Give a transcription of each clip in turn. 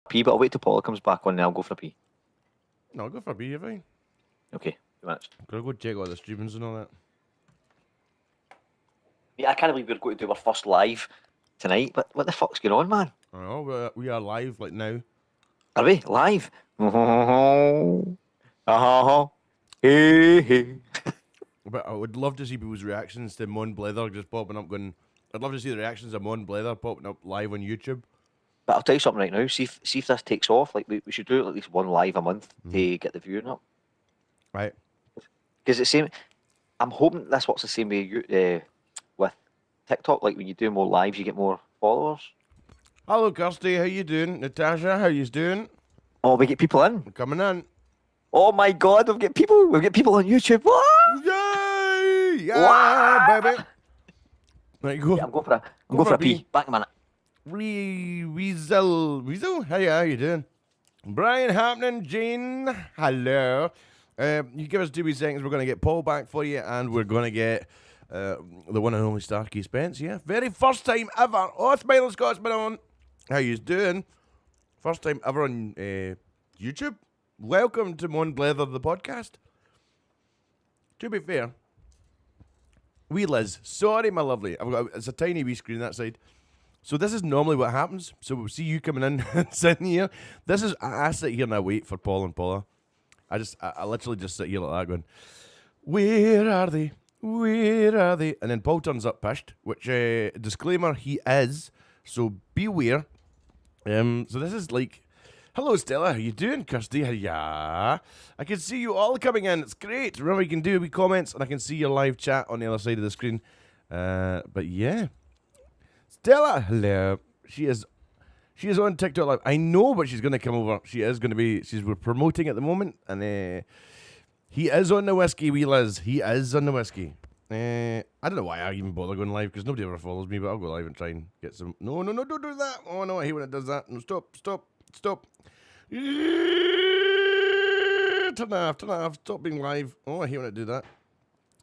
pee, but I'll wait till Paula comes back on and I'll go for a pee. No, I'll go for a pee, you're fine. Okay, 2 minutes. I'm going to go check all the streamings and all that. Yeah, I can't believe we're going to do our first live tonight. But what the fuck's going on, man? I know, we are live like now. Are we live? Hey. But I would love to see people's reactions to Mon Blether just popping up going... I'd love to see the reactions of Mon Blether popping up live on YouTube. But I'll tell you something right now. See if this takes off. Like we should do at least one live a month to get the viewing up. Right. Because it's same. I'm hoping this works the same way with TikTok. Like when you do more lives, you get more followers. Hello, Kirsty. How you doing? Natasha, how you doing? Oh, we get people in. We're coming in. Oh my God, we've got people on YouTube. What? Yay! Yeah, baby. Right, go. Yeah, I'm going for a pee. Back in a minute. Weasel, how you doing? Brian happening, Jane, hello. You give us 2 wee seconds, we're going to get Paul back for you, and we're going to get the one and only Starkey Spence, yeah? Very first time ever. Oh, Smiling Scott's been on. How you doing? First time ever on YouTube. Welcome to Mon Blether, the podcast. To be fair, wee Liz, sorry, my lovely. It's a tiny wee screen that side. So this is normally what happens. So we'll see you coming in and sitting here. I sit here and I wait for Paul and Paula. I literally just sit here like that going, where are they? Where are they? And then Paul turns up pissed, which, disclaimer, he is. So beware. So this is like, hello Stella, how you doing? Kirsty, yeah. I can see you all coming in. It's great. Remember, you can do wee comments and I can see your live chat on the other side of the screen. But yeah. Stella, hello. She is on TikTok Live. I know, but she's going to come over. We're promoting at the moment. And he is on the whiskey, wee Liz. He is on the whiskey. I don't know why I even bother going live, because nobody ever follows me, but I'll go live and try and get some... No, don't do that. Oh, no, I hate when it does that. No, stop. Turn off. Stop being live. Oh, I hate when I do that.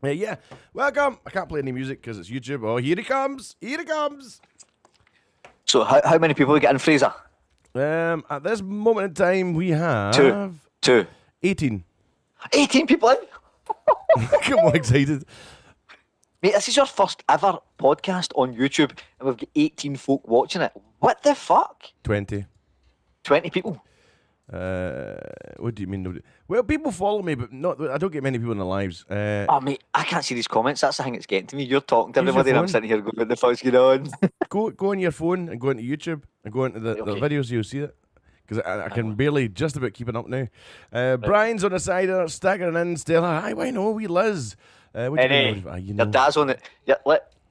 Yeah, welcome. I can't play any music because it's YouTube. Oh, here he comes. So how many people we get in, Fraser? At this moment in time, we have... Two. 18. 18 people in? Come on, excited. Mate, this is your first ever podcast on YouTube, and we've got 18 folk watching it. What the fuck? 20. 20 people? What do you mean? Well, people follow me, but I don't get many people in the lives. Oh, mate, I can't see these comments. That's the thing that's getting to me. You're talking to Use everybody, your and I'm phone. sitting here going, what the fuck's going on? Go on your phone and go into YouTube and go into the videos, you'll see it. Because I can barely just about keep it up now. Brian's on the side, staggering in, Stella. Hi, why no, wee Liz. What do you mean? You know. Your dad's on it. Yeah,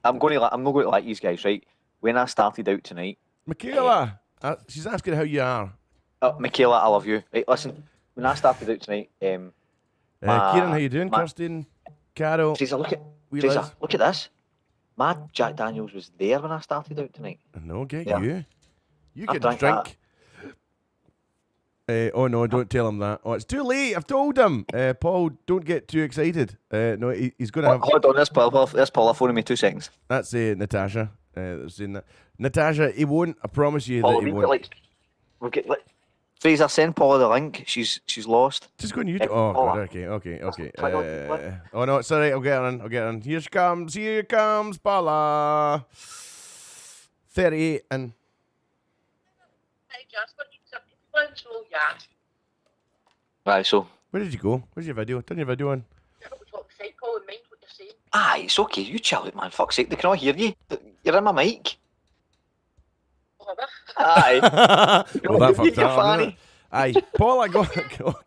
I'm not going to let these guys, right? When I started out tonight... Michaela, she's asking how you are. Michaela, I love you. Right, listen, when I started out tonight... Kieran, how you doing? Kirsten, Carol. Fraser, look at this. My Jack Daniels was there when I started out tonight. No, get Yeah. you. You I've can drank drink. Oh no, don't tell him that. Oh, it's too late. I've told him. Paul, don't get too excited. No, he's going to have... Hold on, this Paula phoning me 2 seconds. That's Natasha. That's saying that. Natasha, he won't. I promise you Paula, that he won't. Fraser, send Paula the link. She's lost. Just go on YouTube. Oh, God, okay. Oh no, it's alright. I'll get her in. Here comes Paula. 38 and... Hey, Jasper, so yeah. Right, so... Where did you go? Where's your video? Turn your video on. I don't know what the site call and mind what you're saying. It's okay. You chill out, man. Fuck's sake. They can all hear you. You're in my mic. Aye. Well, that fucked You're up. funny. Aye, Paula, go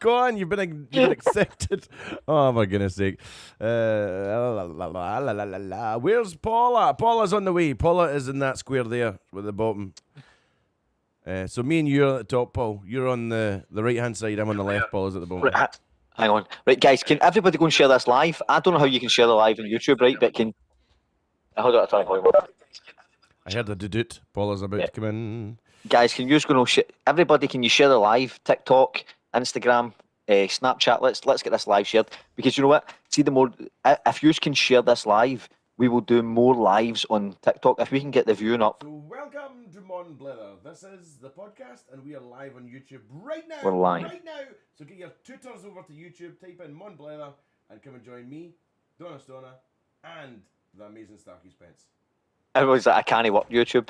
on. You've been accepted. Oh my goodness sake. Where's Paula? Paula's on the way. Paula is in that square there with the bottom. So me and you are at the top, Paul. You're on the right hand side. I'm on the left. Paula's at the bottom. Right, hang on. Right, guys, can everybody go and share this live? I don't know how you can share the live on YouTube, right? But can... Hold on, I'll try and volume up. I heard the doot. Paula's about to come in. Guys, can you just go everybody, can you share the live? TikTok, Instagram, Snapchat. Let's get this live shared, because you know what? See, the more if you can share this live, we will do more lives on TikTok if we can get the viewing up. So welcome to Mon Blether. This is the podcast, and we are live on YouTube right now. We're live. Right now. So get your tutors over to YouTube, type in Mon Blether, and come and join me, Donna Stoner, and the amazing Starkey Spence. Everyone's like, I can't work YouTube.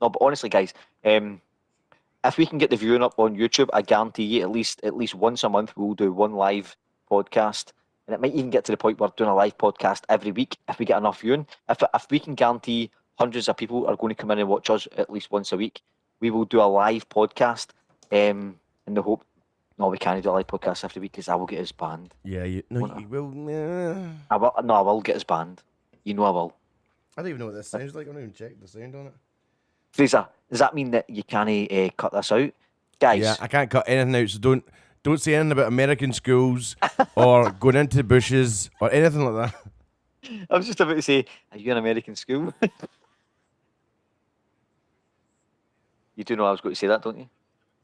No, but honestly, guys, if we can get the viewing up on YouTube, I guarantee you at least once a month we'll do one live podcast, and it might even get to the point where we're doing a live podcast every week if we get enough viewing. If we can guarantee hundreds of people are going to come in and watch us at least once a week, we will do a live podcast. In the hope, no, we can't do a live podcast every week because I will get us banned. Yeah, you will. I will get us banned. You know I will. I don't even know what this sounds like. I don't even check the sound on it. Fraser, does that mean that you can't cut this out, guys? Yeah, I can't cut anything out. So don't say anything about American schools or going into the bushes or anything like that. I was just about to say, are you in American school? You do know I was going to say that, don't you?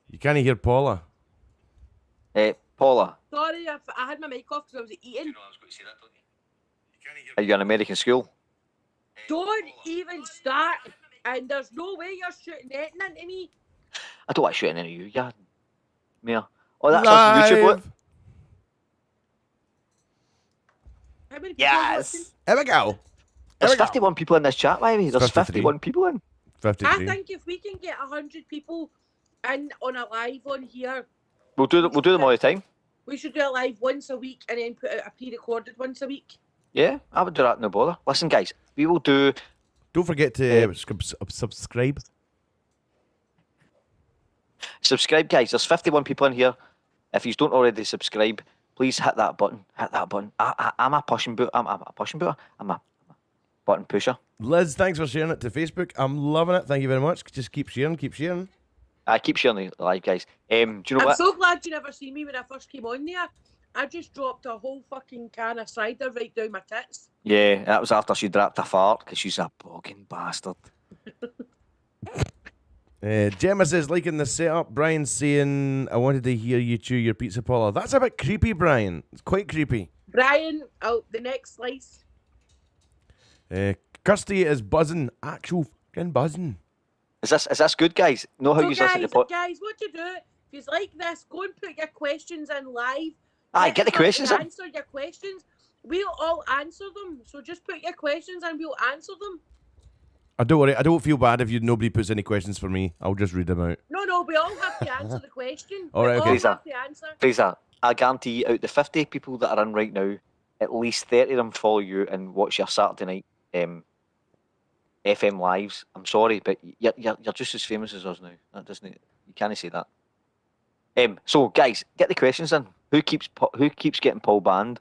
You can't hear Paula. Paula, Sorry, if I had my mic off because I was eating. I was going to say that, don't you? Are you in American school? Don't even start. And there's no way you're shooting anything into me. I don't like shooting into you, yeah. Mia. Oh, that's on YouTube, what? How many people are watching? Yes! Here we go. There's 51 people in this chat, by the way. There's 53. 51 people in. 53. I think if we can get 100 people in on a live on here, We'll do them all the time. we should do a live once a week and then put out a pre-recorded once a week. Yeah, I would do that, no bother. Listen, guys, we will do... Don't forget to subscribe. Subscribe, guys. There's 51 people in here. If you don't already subscribe, please hit that button. Hit that button. I'm a pushing boot. I'm a pushing booter. I'm a button pusher. Liz, thanks for sharing it to Facebook. I'm loving it. Thank you very much. Just keep sharing. Keep sharing. I keep sharing the live, guys. Do you know I'm what? so glad you never seen me when I first came on there. I just dropped a whole fucking can of cider right down my tits. Yeah, that was after she dropped a fart because she's a bogging bastard. Gemma says, liking the setup. Brian's saying, I wanted to hear you chew your pizza, Paula. That's a bit creepy, Brian. It's quite creepy. Brian, out the next slice. Kirsty is buzzing. Actual fucking buzzing. Is this good, guys? Know how So you listen to the guys, what you do, if you like this, go and put your questions in live. Aye, get the questions in. Answer your questions. We'll all answer them. So just put your questions and we'll answer them. Don't worry. I don't feel bad if nobody puts any questions for me. I'll just read them out. No, we all have to answer the question. All right, we okay. all Fraser. have to answer. Fraser, I guarantee you, out the 50 people that are in right now, at least 30 of them follow you and watch your Saturday night FM lives. I'm sorry, but you're just as famous as us now. That doesn't. You can't say that. So guys, get the questions in. Who keeps getting Paul banned?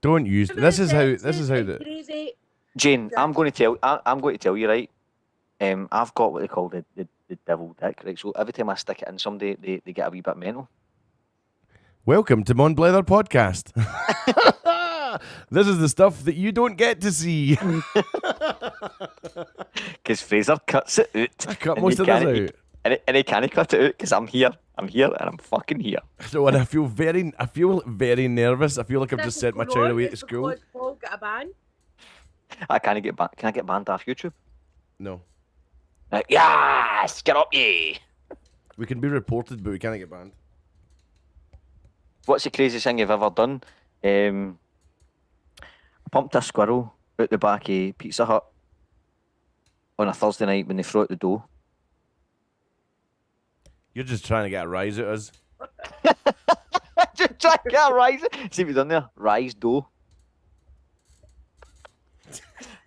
Don't use. This is how the. Crazy. Jane, I'm going to tell you, right. I've got what they call the devil dick, right? So every time I stick it in somebody, they get a wee bit mental. Welcome to Mon Blether podcast. This is the stuff that you don't get to see. Because Fraser cuts it out. I cut and most he of this can't- out. And he can't cut it out because I'm here, and I'm fucking here. So and I feel very nervous. I feel like I've just sent my child away to school. Paul got a ban. I can't get banned. Can I get banned off YouTube? No, Yes, get up, ye. we can be reported, but we can't get banned. What's the craziest thing you've ever done? I pumped a squirrel out the back of Pizza Hut on a Thursday night when they threw out the dough. You're just trying to get a rise out of us. Just try to get a rise. See what you've done there? Rise dough.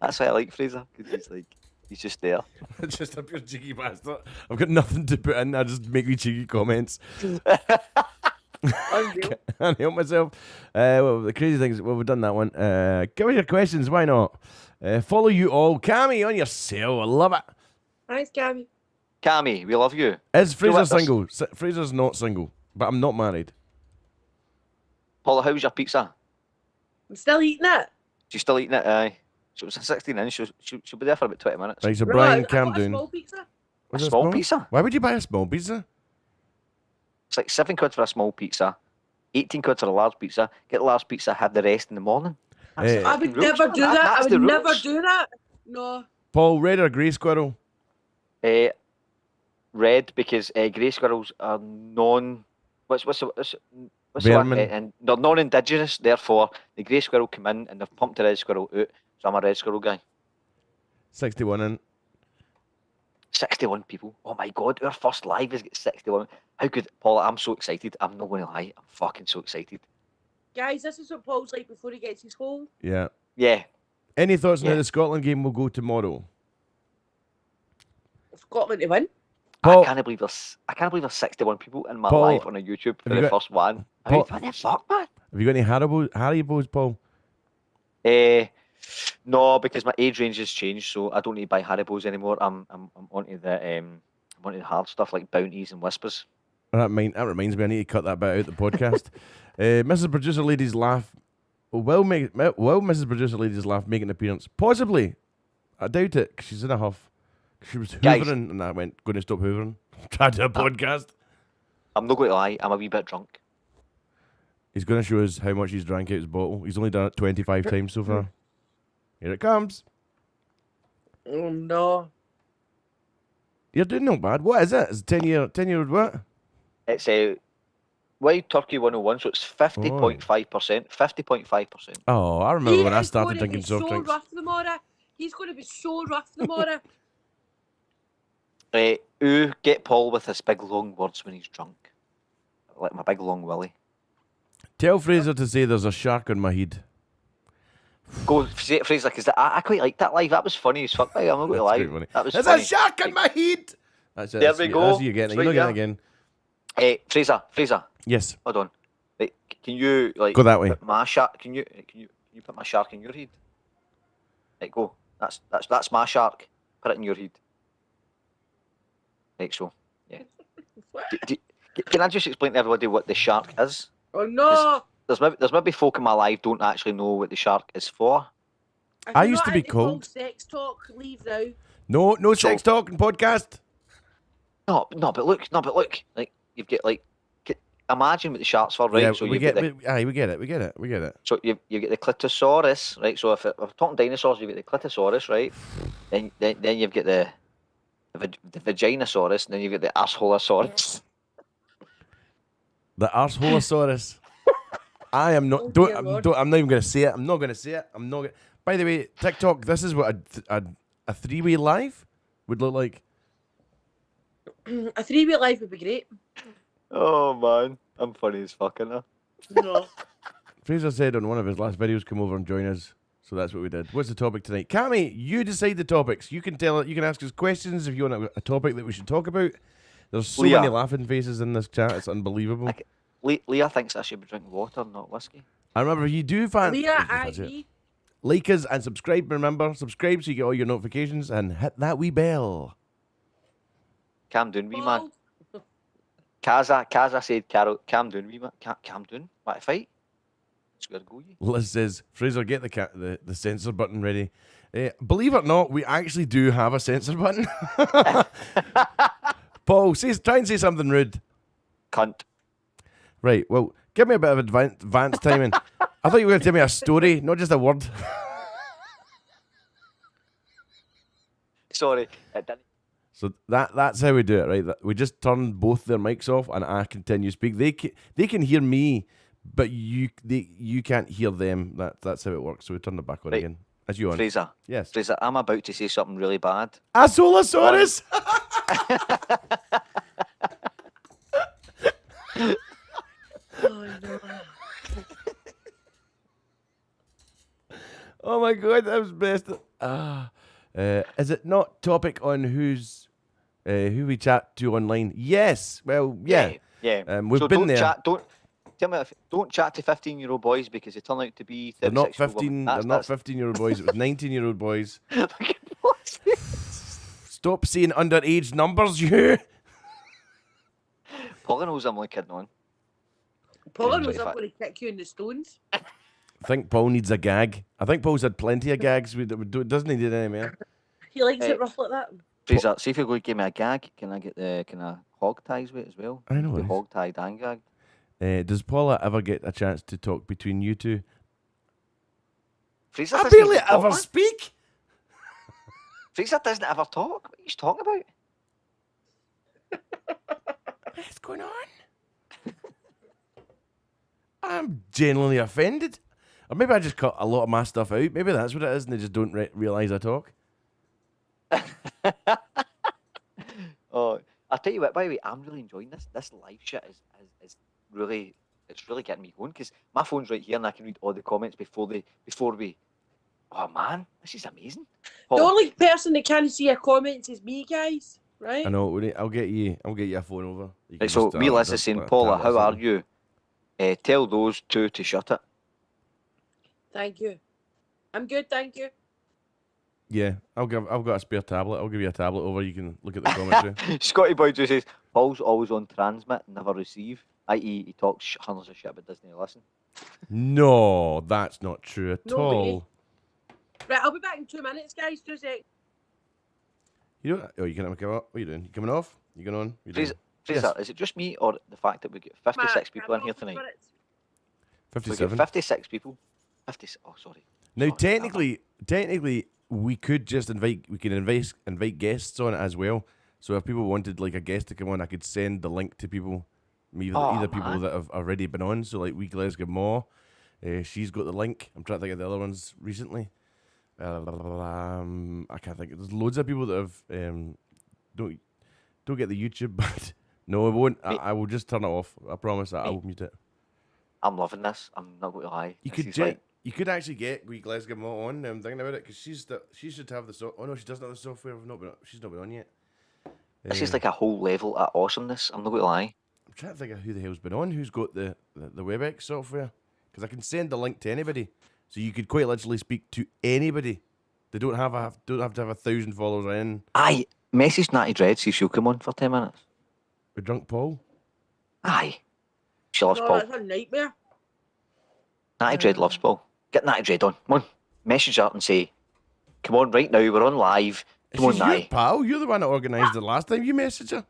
That's why I like Fraser, because he's just there. Just a pure cheeky bastard. I've got nothing to put in. I just make me cheeky comments. Unreal. Can't help myself. Well, the crazy thing is, well, we've done that one. Give us your questions. Why not? Follow you all. Cammy on your cell. I love it. Thanks, Cammy. Cammy, we love you. Is Fraser what, there's- single? Fraser's not single, but I'm not married. Paula, how's your pizza? I'm still eating it. She's still eating it? Aye. So it was a 16 inch. She'll be there for about 20 minutes. Right, so Right, Brian, I calm got a down. small pizza. Was A it small pizza? Why would you buy a small pizza? It's like £7 for a small pizza. 18 quid for a large pizza. Get the large pizza, have the rest in the morning. That's the I fucking would rules, never man. do that. That's I the would never rules. do that. No. Paul, red or grey squirrel? Red, because grey squirrels are what's the Vermin. one? And they're non-indigenous. Therefore, the grey squirrel come in and they've pumped the red squirrel out. So I'm a red squirrel guy. 61 in. 61 people. Oh my god, our first live is 61. How good, Paul? I'm so excited. I'm not going to lie. I'm fucking so excited. Guys, this is what Paul's like before he gets his hole. Yeah. Yeah. Any thoughts on Yeah. how the Scotland game will go tomorrow? Scotland to win. Paul, I can't believe there's 61 people in my Paul, live on a YouTube for have you the got- first one. Paul- What the fuck, man? have you got any Haribos, Paul? No, because my age range has changed, so I don't need to buy Haribos anymore. I'm onto the hard stuff like Bounties and Whispers. That reminds me, I need to cut that bit out the podcast. Mrs. Producer Lady's laugh. Will Mrs. Producer Lady's laugh make an appearance? Possibly. I doubt it, 'cause she's in a huff. She was Guys. hoovering, and I went, going to stop hoovering. Try to do a podcast. I'm not going to lie, I'm a wee bit drunk. He's going to show us how much he's drank out his bottle. He's only done it 25 times so far. Here it comes. Oh no. You're doing no bad. What is it? It's 10-year-old what? It's a Wild Turkey 101, so it's 50.5%. 50.5%. Oh, I remember He when I is started gonna be drinking soft so drinks. rough tomorrow. He's going to be so rough tomorrow. Ooh, get Paul with his big long words when he's drunk. Like my big long willy. Tell Fraser to say there's a shark on my head. Go say it, Fraser, because I quite liked that live. That was funny as fuck. Mate. I'm not going to That's lie. quite funny. That was There's funny. a shark on my head. That's it. There we go. That's you getting. You're not Right getting it there. again. Fraser, Yes. hold on. Right, can you like Go that way. put my shark? Can you put my shark in your head? Right, go. That's my shark. Put it in your head. Right, so yeah. What? Can I just explain to everybody what the shark is? Oh no. There's maybe folk in my life don't actually know what the shark is for. If I you're used not to be into Paul cold. Sex talk, leave now. No sex talk and podcast. No, but look. Like you've got like, imagine what the shark's for, right? Yeah, So we you get. get the, We get it. so you get the clitosaurus, right? So if we're talking dinosaurs, you get the clitosaurus, right? Then you've got the vaginasaurus, and then you've got the arseholeosaurus. The arseholeosaurus. I am not. Oh, Don't, dear I'm, Lord. don't. I'm not even going to say it. I'm not going to say it. I'm not. By the way, TikTok. This is what a three-way live would look like. A 3-way life would be great. Oh man, I'm funny as fuck, innit? No. Fraser said on one of his last videos, "Come over and join us." So that's what we did. What's the topic tonight? Cammy, you decide the topics. You can tell. You can ask us questions if you want a topic that we should talk about. There's so Leah. many laughing faces in this chat. It's unbelievable. Like, Leah thinks I should be drinking water, not whiskey. I remember you do fan. Leah, That's it. IE. Like us and subscribe. Remember, subscribe so you get all your notifications and hit that wee bell. Calm down, wee man. Paul. Kaza said, "Carol, calm down, wee man. Calm down. Want to fight? Let's go, you." Liz says, Fraser, get the censor button ready. Believe it or not, we actually do have a censor button. Paul, try and say something rude. Cunt. Right, well, give me a bit of advanced timing. I thought you were going to tell me a story, not just a word. Sorry, it didn't. So that's how we do it, right? We just turn both their mics off and I continue to speak. They can hear me, but you can't hear them. That's how it works. So we turn it back on Right. again. As you on. Fraser, Yes. Fraser, I'm about to say something really bad. Asolosaurus! Oh no. Oh my god, that was best. Is it not topic on who we chat to online? Yes. Well, yeah. Yeah. We've So been don't there. Don't chat to 15-year-old boys because they turn out to be 36 They're not 15. They're not That's 15-year-old boys. It was 19-year-old boys. What's it? Stop saying underage numbers, you. Paul knows I'm only kidding on. Paul knows 25. I'm going to kick you in the stones. I think Paul needs a gag. I think Paul's had plenty of gags. Doesn't he need any more? He likes Hey. it rough like that. Fraser, see if you're going to give me a gag, can I get the kind of hog ties with it as well? I know Be it is. hog tied and gagged. Does Paula ever get a chance to talk between you two? Fraser I doesn't barely even talk, ever man. speak. Fraser doesn't ever talk. What are you talking about? What's going on? I'm genuinely offended. Or maybe I just cut a lot of my stuff out. Maybe that's what it is, and they just don't realise I talk. Oh, I'll tell you what, by the way, I'm really enjoying this. This live shit is really, it's really getting me going because my phone's right here and I can read all the comments before we. Oh man, this is amazing. The Paul, only person that can't see your comments is me, guys. Right? I know. I'll get you a phone over. You can right, so just, me, Liz just is saying, tap Paula, this how are in. you? Tell those two to shut it. Thank you. I'm good, thank you. Yeah, I've got a spare tablet. I'll give you a tablet over. You can look at the commentary. Scotty Boy just says, Paul's always on transmit, never receive. I.e., he talks hundreds of shit but doesn't listen. No, that's not true at No all. way. Right, I'll be back in 2 minutes, guys. 2 seconds. You don't. Oh, you can come up. What are you doing? You coming off? You going on? You Fraser, doing? Fraser, is it just me or the fact that we get 56 people in here tonight? We get 57. 56 people. 50. Oh, sorry. Now, Sorry, technically, we could just invite invite guests on it as well. So if people wanted like a guest to come on, I could send the link to people, either people man. that have already been on. So like Glasgow Maw, she's got the link. I'm trying to think of the other ones recently. I can't think. There's loads of people that have don't get the YouTube, but no, it won't. I will just turn it off. I promise. I will mute it. I'm loving this. I'm not going to lie. You could actually get Glasgow Maw on. I'm thinking about it because she should have the Oh no, she doesn't have the software. She's not been on yet. This is like a whole level of awesomeness. I'm not going to lie. I'm trying to think of who the hell's been on. Who's got the WebEx software? Because I can send the link to anybody, so you could quite literally speak to anybody. They don't have to have 1,000 followers or anything. Aye, message Natty Dread, see if she'll come on for 10 minutes. With Drunk Paul. Aye. She loves No, Paul. that's a nightmare. Natty Dread loves Paul. Get Natty Dread on. Come on. Message her and say, come on, right now, we're on live. Come on, She's Natty. your pal. You're the one that organised it last time. You messaged her.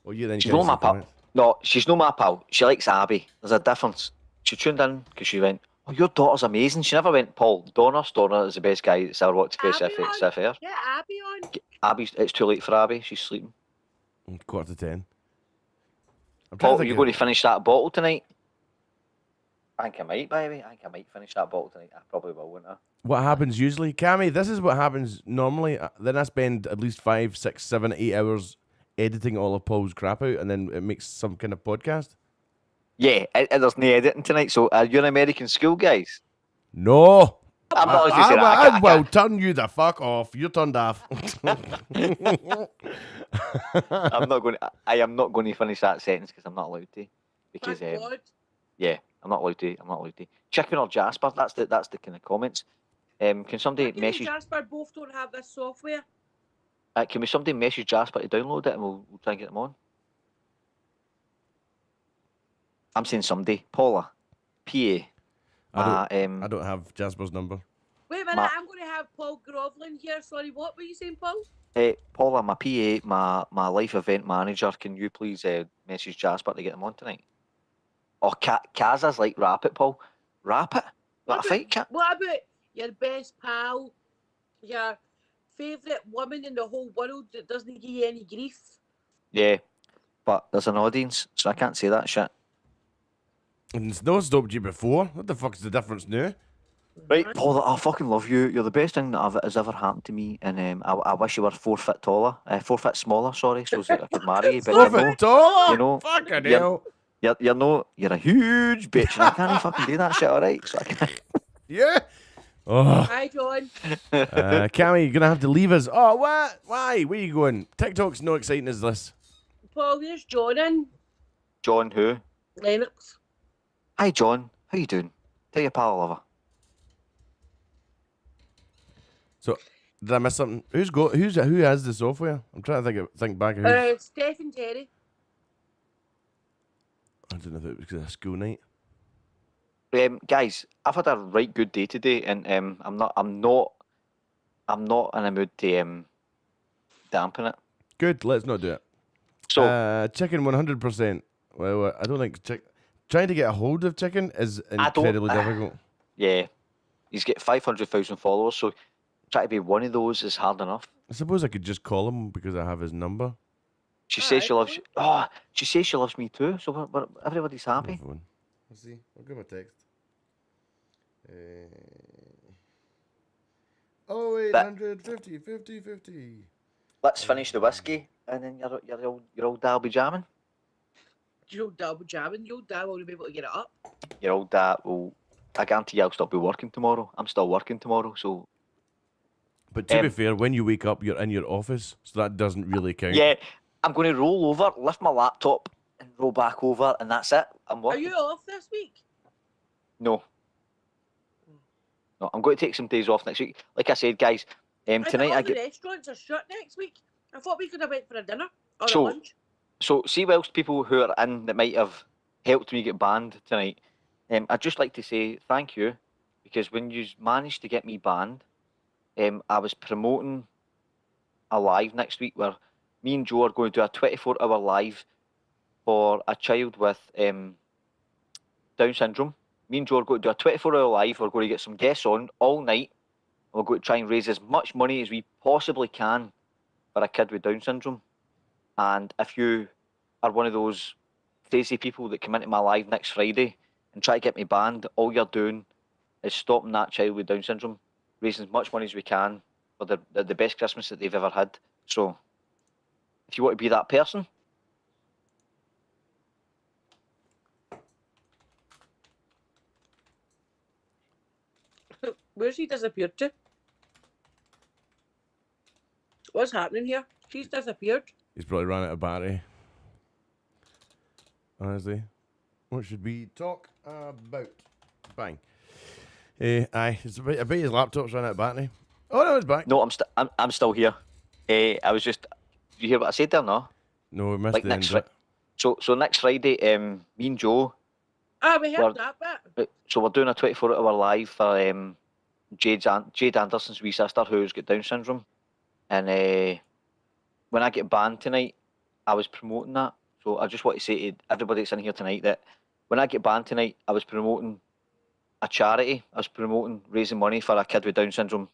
Well, you then. She's not my pal. No, she's not my pal. She likes Abby. There's a difference. She tuned in because she went, oh, your daughter's amazing. She never went, Paul, Donner is the best guy that's ever walked the face Abby of on? Sif. Get Abby on. Abby's, it's too late for Abby. She's sleeping. 9:45. Paul, you going to finish that bottle tonight? I think I might, baby. I think I might finish that bottle tonight. I probably will, won't I? What happens usually, Cammy? This is what happens normally. Then I spend at least 5, 6, 7, 8 hours editing all of Paul's crap out, and then it makes some kind of podcast. Yeah, there's no editing tonight. So are you in American school, guys? No. I'm not allowed to say that. I will turn you the fuck off. You're turned off. I am not going to finish that sentence because I'm not allowed to. Because Thank God. yeah, I'm not allowed to. Chicken or Jasper? That's the kind of comments. Can somebody Chicken and message? Jasper both don't have this software. Can somebody message Jasper to download it and we'll try and get them on? I'm saying somebody. Paula, PA. I don't have Jasper's number. Wait a minute, I'm going to have Paul Groveland here. Sorry, what were you saying, Paul? Paula, my PA, my life event manager, can you please message Jasper to get them on tonight? Or Kaza's like, rap it, Paul. Rap it? What a fight, Kat? What about your best pal, your favourite woman in the whole world that doesn't give you any grief? Yeah, but there's an audience, so I can't say that shit. And it's not stopped you before. What the fuck's the difference now? Right, Paula, I fucking love you. You're the best thing that has ever happened to me, and I wish you were 4 foot taller, 4 foot smaller. Sorry, so that I could marry you. But 4 foot taller. you know, fucking hell. You're a huge bitch, and I can't fucking do that shit. All right, so I can't. Yeah. Oh. Hi, John. Cammy, you're gonna have to leave us. Oh, what? Why? Where you going? TikTok's no exciting as this. Paul, there's John in. John, who? Lennox. Hi, John. How you doing? Tell your pal I love her. So, did I miss something? Who has the software? I'm trying to think back. Steph and Terry. I don't know if it was a school night. Guys, I've had a right good day today, and I'm not in a mood to dampen it. Good. Let's not do it. So chicken 100%. Well, I don't think Trying to get a hold of Chicken is incredibly difficult. Yeah, he's got 500,000 followers, so try to be one of those is hard enough. I suppose I could just call him because I have his number. She says she loves you. Oh, she says she loves me too. So everybody's happy. Let's see. I'll give him a text. 0800 50 50 50. Let's finish the whiskey, and then your old dad will be jamming. Your old dad will be jamming. Your old dad won't be able to get it up. Your old dad will. I guarantee I'll still be working tomorrow. I'm still working tomorrow, so. But to be fair, when you wake up, you're in your office, so that doesn't really count. Yeah, I'm going to roll over, lift my laptop, and roll back over, and that's it. I'm working. Are you off this week? No. No, I'm going to take some days off next week. Like I said, guys, tonight I get. The restaurants are shut next week. I thought we could have went for a dinner or a So- lunch. So, see, whilst people who are in that might have helped me get banned tonight, I'd just like to say thank you, because when you managed to get me banned, I was promoting a live next week where me and Joe are going to do a 24-hour live for a child with Down syndrome. Me and Joe are going to do a 24-hour live. We're going to get some guests on all night. We're going to try and raise as much money as we possibly can for a kid with Down syndrome. And if you are one of those crazy people that come into my live next Friday and try to get me banned, all you're doing is stopping that child with Down syndrome, raising as much money as we can for the best Christmas that they've ever had. So, if you want to be that person, Where's he disappeared to? What's happening here? She's disappeared. He's probably run out of battery. Honestly. What should we talk about? Bang. I bet his laptop's run out of battery. Oh no, it's back. no, I'm still here. I was just, you hear what I said there? No. No, we missed Like the next end. So next Friday, me and Joe. We heard that bit. So we're doing a 24-hour live for Jade Anderson's wee sister who's got Down syndrome, and when I get banned tonight, I was promoting that. So I just want to say to everybody that's in here tonight that when I get banned tonight, I was promoting a charity. I was promoting raising money for a kid with Down syndrome,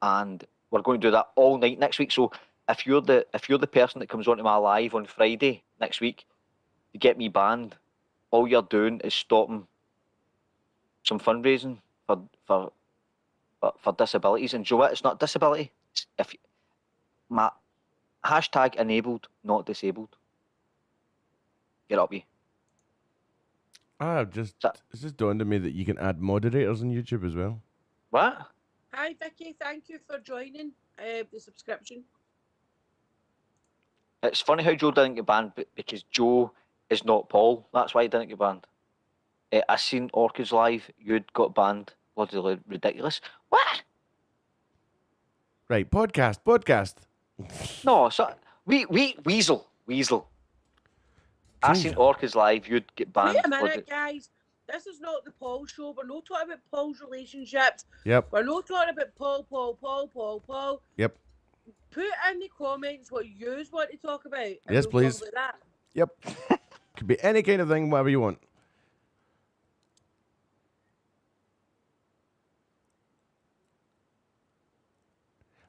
and we're going to do that all night next week. So if you're the person that comes onto my live on Friday next week to get me banned, all you're doing is stopping some fundraising for disabilities. And do you know what? It's not disability. It's my hashtag enabled, not disabled. Get up, you. It's just dawned on me that you can add moderators on YouTube as well. What? Hi, Vicky. Thank you for joining the subscription. It's funny how Joe didn't get banned, because Joe is not Paul. That's why he didn't get banned. I seen Orchids live. You'd got banned. Bloody ridiculous. What? Right, podcast. No, so Weasel. I seen Orchids live. You'd get banned. Wait a minute, guys. This is not the Paul show. We're not talking about Paul's relationships. Yep. We're not talking about Paul. Yep. Put in the comments what you want to talk about. and Yes, we'll please. talk about that. Yep. Could be any kind of thing, whatever you want.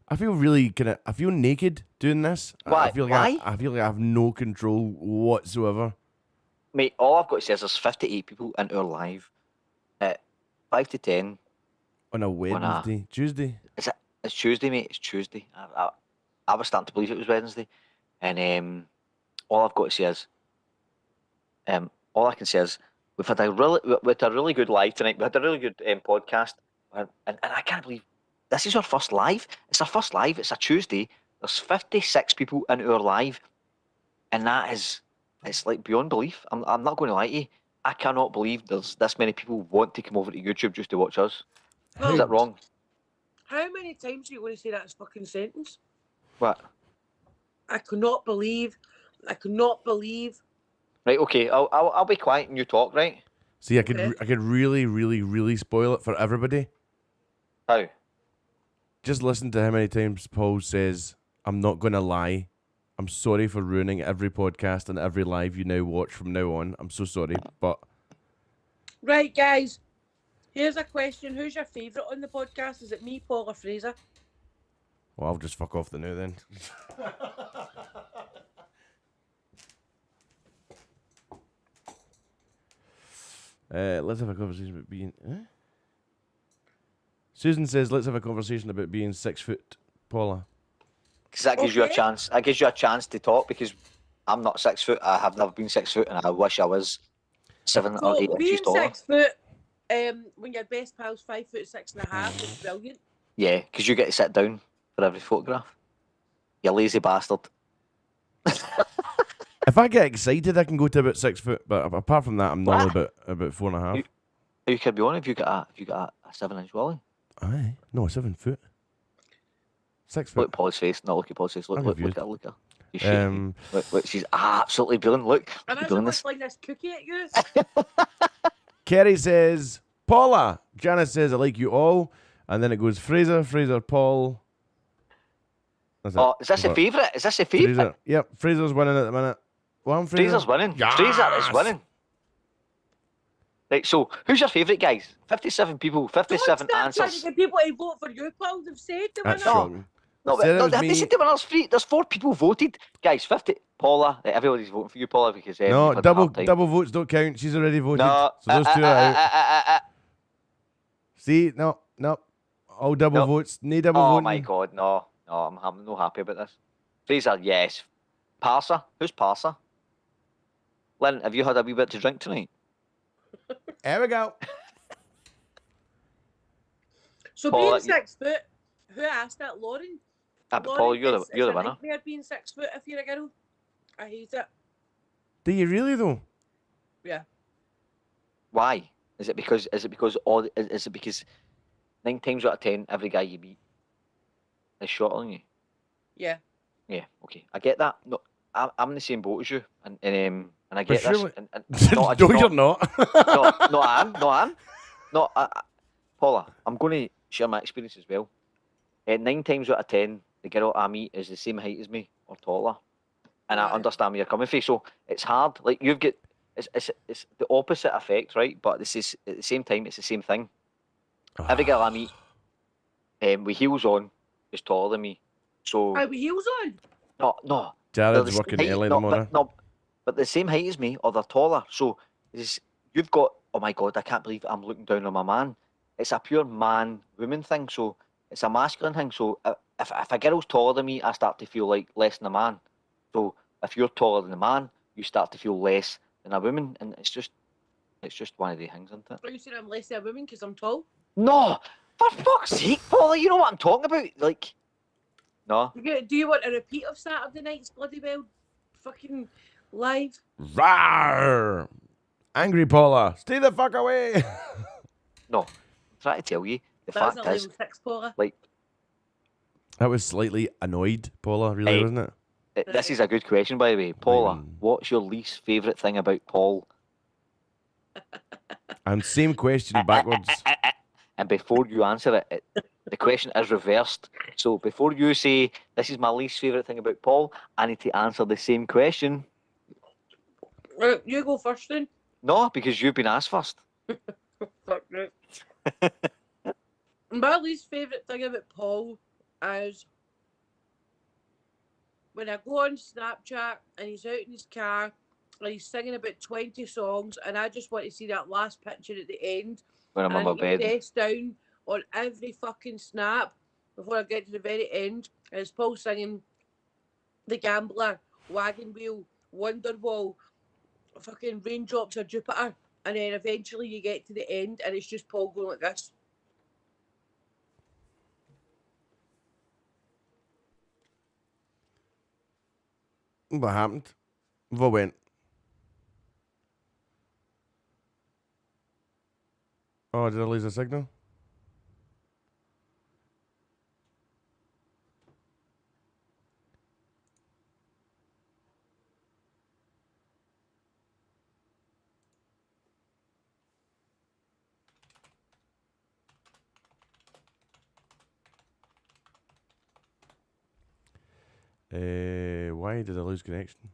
I feel really I feel naked doing this. Why? I feel like Why? I feel like I have no control whatsoever. Mate, all I've got to say is there's 58 people into our live at 5 to 10. On a Wednesday, Tuesday. It's Tuesday, mate. It's Tuesday. I was starting to believe it was Wednesday. And all I've got to say is, all I can say is, we've had a really good live tonight. We had a really good podcast. And I can't believe this is our first live. It's our first live. It's a Tuesday. There's 56 people into our live. And it's like beyond belief. I'm not going to lie to you. I cannot believe there's this many people want to come over to YouTube just to watch us. Is that wrong? How many times are you going to say that fucking sentence? What? I cannot believe. Right, okay. I'll be quiet and you talk, right? See, I could really, really, really spoil it for everybody. How? Just listen to how many times Paul says, "I'm not going to lie. I'm sorry for ruining every podcast and every live you now watch from now on. I'm so sorry, but Right, guys. Here's a question. Who's your favourite on the podcast? Is it me, Paul, or Fraser? Well, I'll just fuck off the new then. Let's have a conversation about being. Susan says, "Let's have a conversation about being 6 foot, Paula." Because that gives you a Okay. chance. That gives you a chance to talk because I'm not 6 foot. I have never been 6 foot, and I wish I was 7 or So 8 inches being taller. 6 foot, when your best pal's 5'6.5" is brilliant. Yeah, because you get to sit down for every photograph. You lazy bastard. If I get excited, I can go to about 6 foot. But apart from that, I'm normally What? about 4.5. You could be on if you got a 7-inch Wally. Aye, no, 7 foot. 6 foot. Look at Paul's face. No, look at Paul's face. Look I'm at confused. her. Look at her. She's shaking. Look, she's absolutely brilliant. Look, And she's as I doing was this. fling this cookie at you, Kerry says, Paula. Janice says, I like you all. And then it goes Fraser, Paul. That's Oh, it. is this a favourite? Is this a favourite? Fraser. Yep, Fraser's winning at the minute. Well, Fraser's winning. Yes! Fraser is winning. Right, so who's your favourite, guys? 57 people, don't 57 start trying to answers. get people to vote for you, Paul. They've said the That's winner. shocking. No, Said it but was have they me. said the winner's free? There's 4 people voted. Guys, 50. Paula, everybody's voting for you, Paula, because No, you've had a hard time. double votes don't count. She's already voted. No. So those two are out. See, no. All double No. votes. No double Oh voting. my God, no. I'm not happy about this. Fraser, yes. Parser, who's Parser? Lynn, have you had a wee bit to drink tonight? There we go. So Paul, being 6 foot, who asked that? Lauren. But Lauren, Paul, you're it's the a winner. nightmare being 6 foot if you're a girl. I hate it. Do you really though? Yeah. Why? Is it because 9 times out of 10 every guy you meet is shorter than you? Yeah. Yeah, okay. I get that. No, I'm in the same boat as you, and I get this. surely- And No, you're not. no, I am. No, Paula, I'm going to share my experience as well. 9 times out of 10, the girl I meet is the same height as me or taller, and I Right. understand where you're coming from. So it's hard. Like you've got, it's the opposite effect, right? But this is at the same time, it's the same thing. Every girl I meet, with heels on, is taller than me. So Are we heels on? no. They're the Jared's same working height, early in the morning. but the same height as me, or they're taller. So you've got. Oh my God! I can't believe I'm looking down on my man. It's a pure man-woman thing. So it's a masculine thing. So if a girl's taller than me, I start to feel like less than a man. So if you're taller than a man, you start to feel less than a woman, and it's just one of the things, isn't it? Are you saying I'm less than a woman because I'm tall? No, for fuck's sake, Paula, you know what I'm talking about? Like, no. Do you want a repeat of Saturday night's bloody well fucking live? Rawr! Angry Paula, stay the fuck away. No, I'm trying to tell you, the That was fact a is, level 6, Paula. like, That was slightly annoyed, Paula, really, Hey. wasn't it? this is a good question, by the way. Paula, what's your least favourite thing about Paul? And same question backwards. And before you answer it, the question is reversed. So before you say, this is my least favourite thing about Paul, I need to answer the same question. You go first then. No, because you've been asked first. Fuck no. My least favourite thing about Paul is when I go on Snapchat and he's out in his car and he's singing about 20 songs and I just want to see that last picture at the end. When I'm And on my I need bed. to press down on every fucking snap before I get to the very end. And it's Paul singing The Gambler, Wagon Wheel, Wonderwall, fucking Raindrops or Jupiter. And then eventually you get to the end and it's just Paul going like this. What happened? What went? Oh, did I lose a signal? Why did I lose connection? What?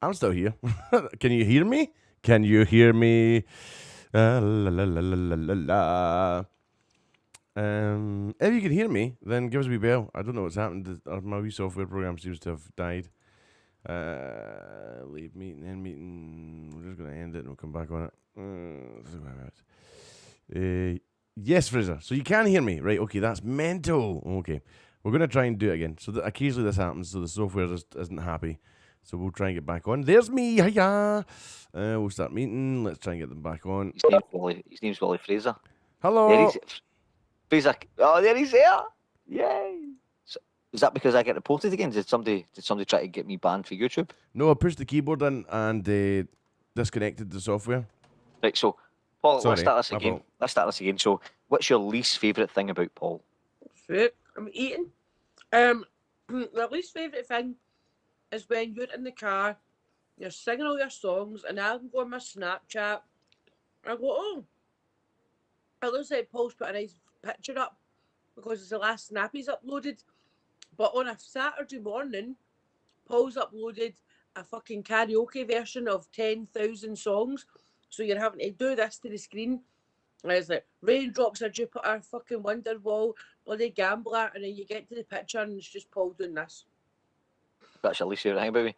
I'm still here. Can you hear me? Can you hear me? La, la, la, la, la, la. If you can hear me, then give us a wee bell. I don't know what's happened. My wee software program seems to have died. Leave meeting, end meeting. We're just going to end it and we'll come back on it. Yes, Fraser. So you can hear me, right? Okay, that's mental. Okay, we're going to try and do it again. So occasionally this happens, so the software just isn't happy. So we'll try and get back on. There's me. Hiya. We'll start meeting. Let's try and get them back on. His name's Willie Fraser. Hello. There he's Fraser. Oh, there he's there. Yay. So, is that because I get reported again? Did somebody try to get me banned for YouTube? No, I pushed the keyboard in and disconnected the software. Right, so Paul, Sorry, let's start this my again. fault. Let's start this again. So, what's your least favourite thing about Paul? Food. I'm eating. My least favourite thing is when you're in the car, you're singing all your songs, and I'm going on my Snapchat. I go, oh, it looks like Paul's put a nice picture up because it's the last snap he's uploaded. But on a Saturday morning, Paul's uploaded a fucking karaoke version of 10,000 songs. So you're having to do this to the screen. And it's like, raindrops are Jupiter, fucking Wonderwall, bloody Gambler, and then you get to the picture and it's just Paul doing this. That's your least favourite thing about me.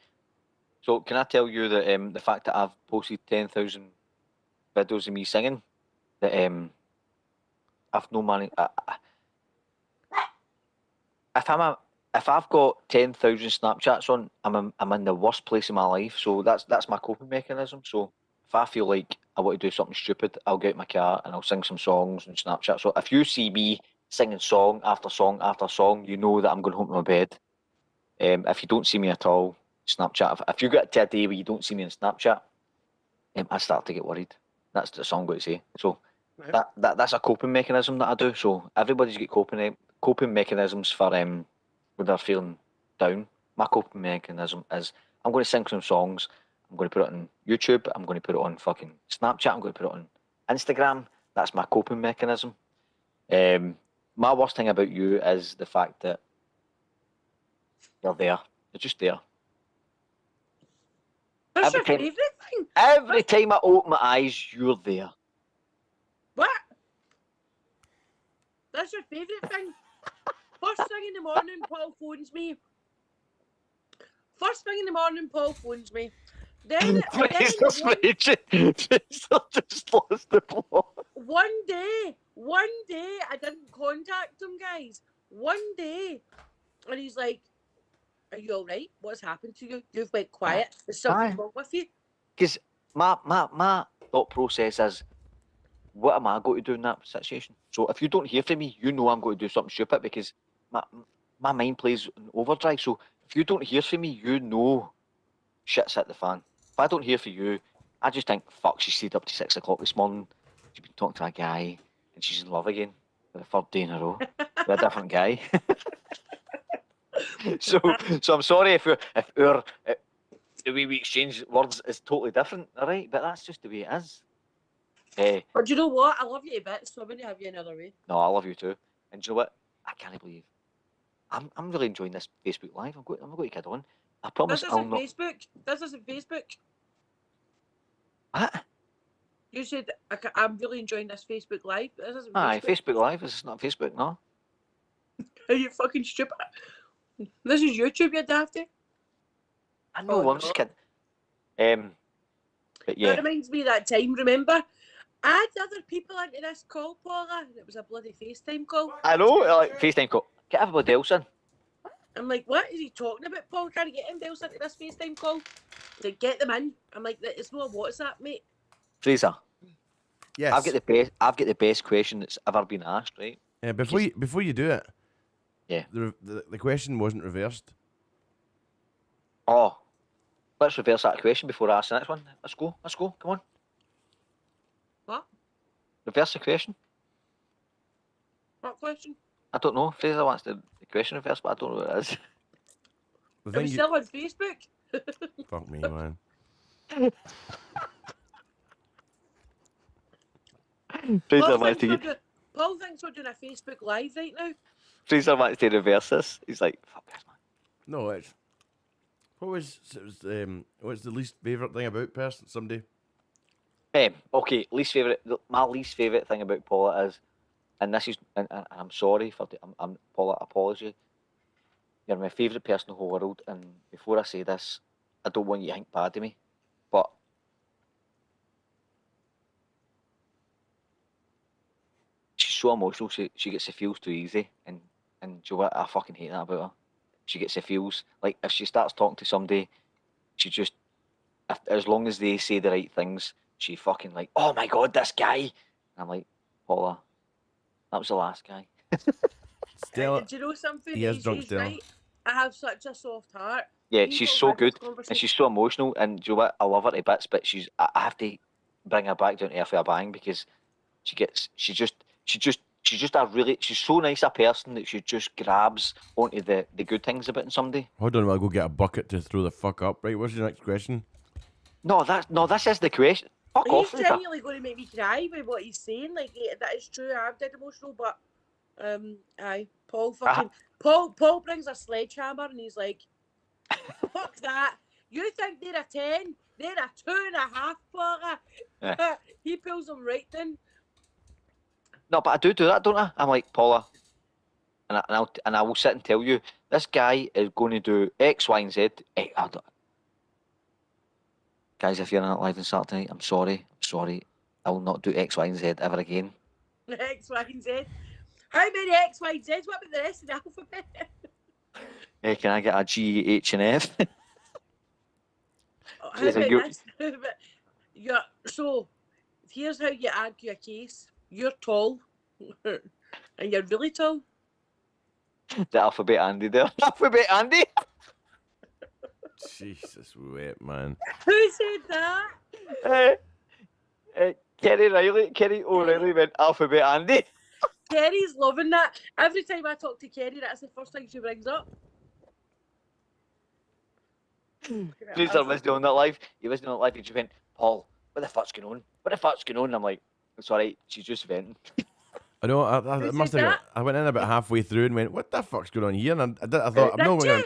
So, can I tell you that the fact that I've posted 10,000 videos of me singing, that I've no money. If I've got 10,000 Snapchats on, I'm in the worst place in my life. So that's my coping mechanism. So if I feel like I want to do something stupid, I'll get out my car and I'll sing some songs and Snapchat. So if you see me singing song after song after song, you know that I'm going home to my bed. If you don't see me at all, Snapchat. If you get to a day where you don't see me on Snapchat, I start to get worried. That's the song I'm going to say. So Right. that's a coping mechanism that I do. So everybody's got coping mechanisms for when they're feeling down. My coping mechanism is I'm going to sing some songs. I'm going to put it on YouTube. I'm going to put it on fucking Snapchat. I'm going to put it on Instagram. That's my coping mechanism. My worst thing about you is the fact that you're there. You're just there. That's your Every time- favourite thing? Every time I open my eyes, you're there. What? That's your favourite thing? First thing in the morning, Paul phones me. Then Jesus, just lost the plot. one day, I didn't contact him, guys. One day, and he's like, "Are you all right? What's happened to you? You've went quiet. Is something wrong with you?" Because my thought process is, what am I going to do in that situation? So if you don't hear from me, you know I'm going to do something stupid because my mind plays in overdrive. So if you don't hear from me, you know shit's hit the fan. If I don't hear from you, I just think, fuck, she stayed up to 6 o'clock this morning. She's been talking to a guy and she's in love again for the third day in a row with a different guy. so I'm sorry if our the way we exchange words is totally different, all right? But that's just the way it is. But do you know what? I love you to bits, so I wouldn't have you another way. No, I love you too. And do you know what? I can't believe I'm really enjoying this Facebook Live. I'm going to get on. I promise This I'll isn't not. Facebook. This isn't Facebook. What? You said I'm really enjoying this Facebook Live. This isn't Aye, Facebook. Facebook Live. This is not Facebook, no. Are you fucking stupid? This is YouTube, you dafty. I know. Oh, I'm just no. kidding. But yeah. That reminds me of that time, remember? Add other people into this call, Paula. It was a bloody FaceTime call. I know. Like FaceTime call. Get everybody else in. I'm like, what is he talking about, Paul? Can't he get anybody else into this FaceTime call? Like, get them in. I'm like, it's not a WhatsApp, mate. Fraser. Yes. I've got the best question that's ever been asked, right? Before you do it. Yeah. The question wasn't reversed. Oh, let's reverse that question before I ask the next one. Let's go. Come on. What? Reverse the question. What question? I don't know. Fraser wants the question reversed, but I don't know what it is. The Are thing we still on Facebook? Fuck me, man. Fraser wants to Paul thinks we're doing a Facebook Live right now. Fraser wants to reverse this. He's like, fuck this, man. No, it's What's the least favourite thing about person? Somebody. Okay, my least favourite thing about Paula is, and this is, and I'm sorry for, I'm Paula, apology. You're my favourite person in the whole world, and before I say this, I don't want you to think bad of me, but she's so emotional. She gets the feels too easy, and do you know what? I fucking hate that about her. She gets the feels. Like if she starts talking to somebody, she just, as long as they say the right things, she fucking like, oh my god, this guy. And I'm like, Paula, that was the last guy. Stella. Do you know something? He is drunk He's Stella. right. I have such a soft heart. Yeah, We've she's all so had this good, and conversation. she's so emotional, and do you know what? I love her to bits, but I have to bring her back down to earth with a bang because she's just a really, she's so nice a person that she just grabs onto the good things about somebody. Hold on, I'll go get a bucket to throw the fuck up. Right, what's your next question? No, this is the question. Fuck He's off, Rita. genuinely going to make me cry with what he's saying. Like that is true. I'm dead emotional, but aye, Paul brings a sledgehammer and he's like, fuck that. You think they're a 10? They're a 2.5, Paula. Yeah. He pulls them right down. No, but I do that, don't I? I'm like, Paula, and I will sit and tell you, this guy is going to do X, Y, and Z. Guys, if you're not live on Saturday, I'm sorry. I will not do X, Y, and Z ever again. X, Y, and Z. How many X, Y, and Z's? What about the rest of the alphabet? Can I get a G, H, and F? How about this? So, here's how you argue a case. You're tall, and you're really tall. The alphabet Andy there. Alphabet Andy. Jesus, wait, man. Who said that? Kerry O'Reilly went Alphabet Andy. Kerry's loving that. Every time I talk to Kerry, that's the first thing she brings up. Fraser was doing that live. He was doing it live. He just went, Paul, what the fuck's going on? What the fuck's going on? I'm like, it's all right. She's just venting. I know. I must have. I went in about halfway through and went, "What the fuck's going on here?" And I thought, "I'm not going."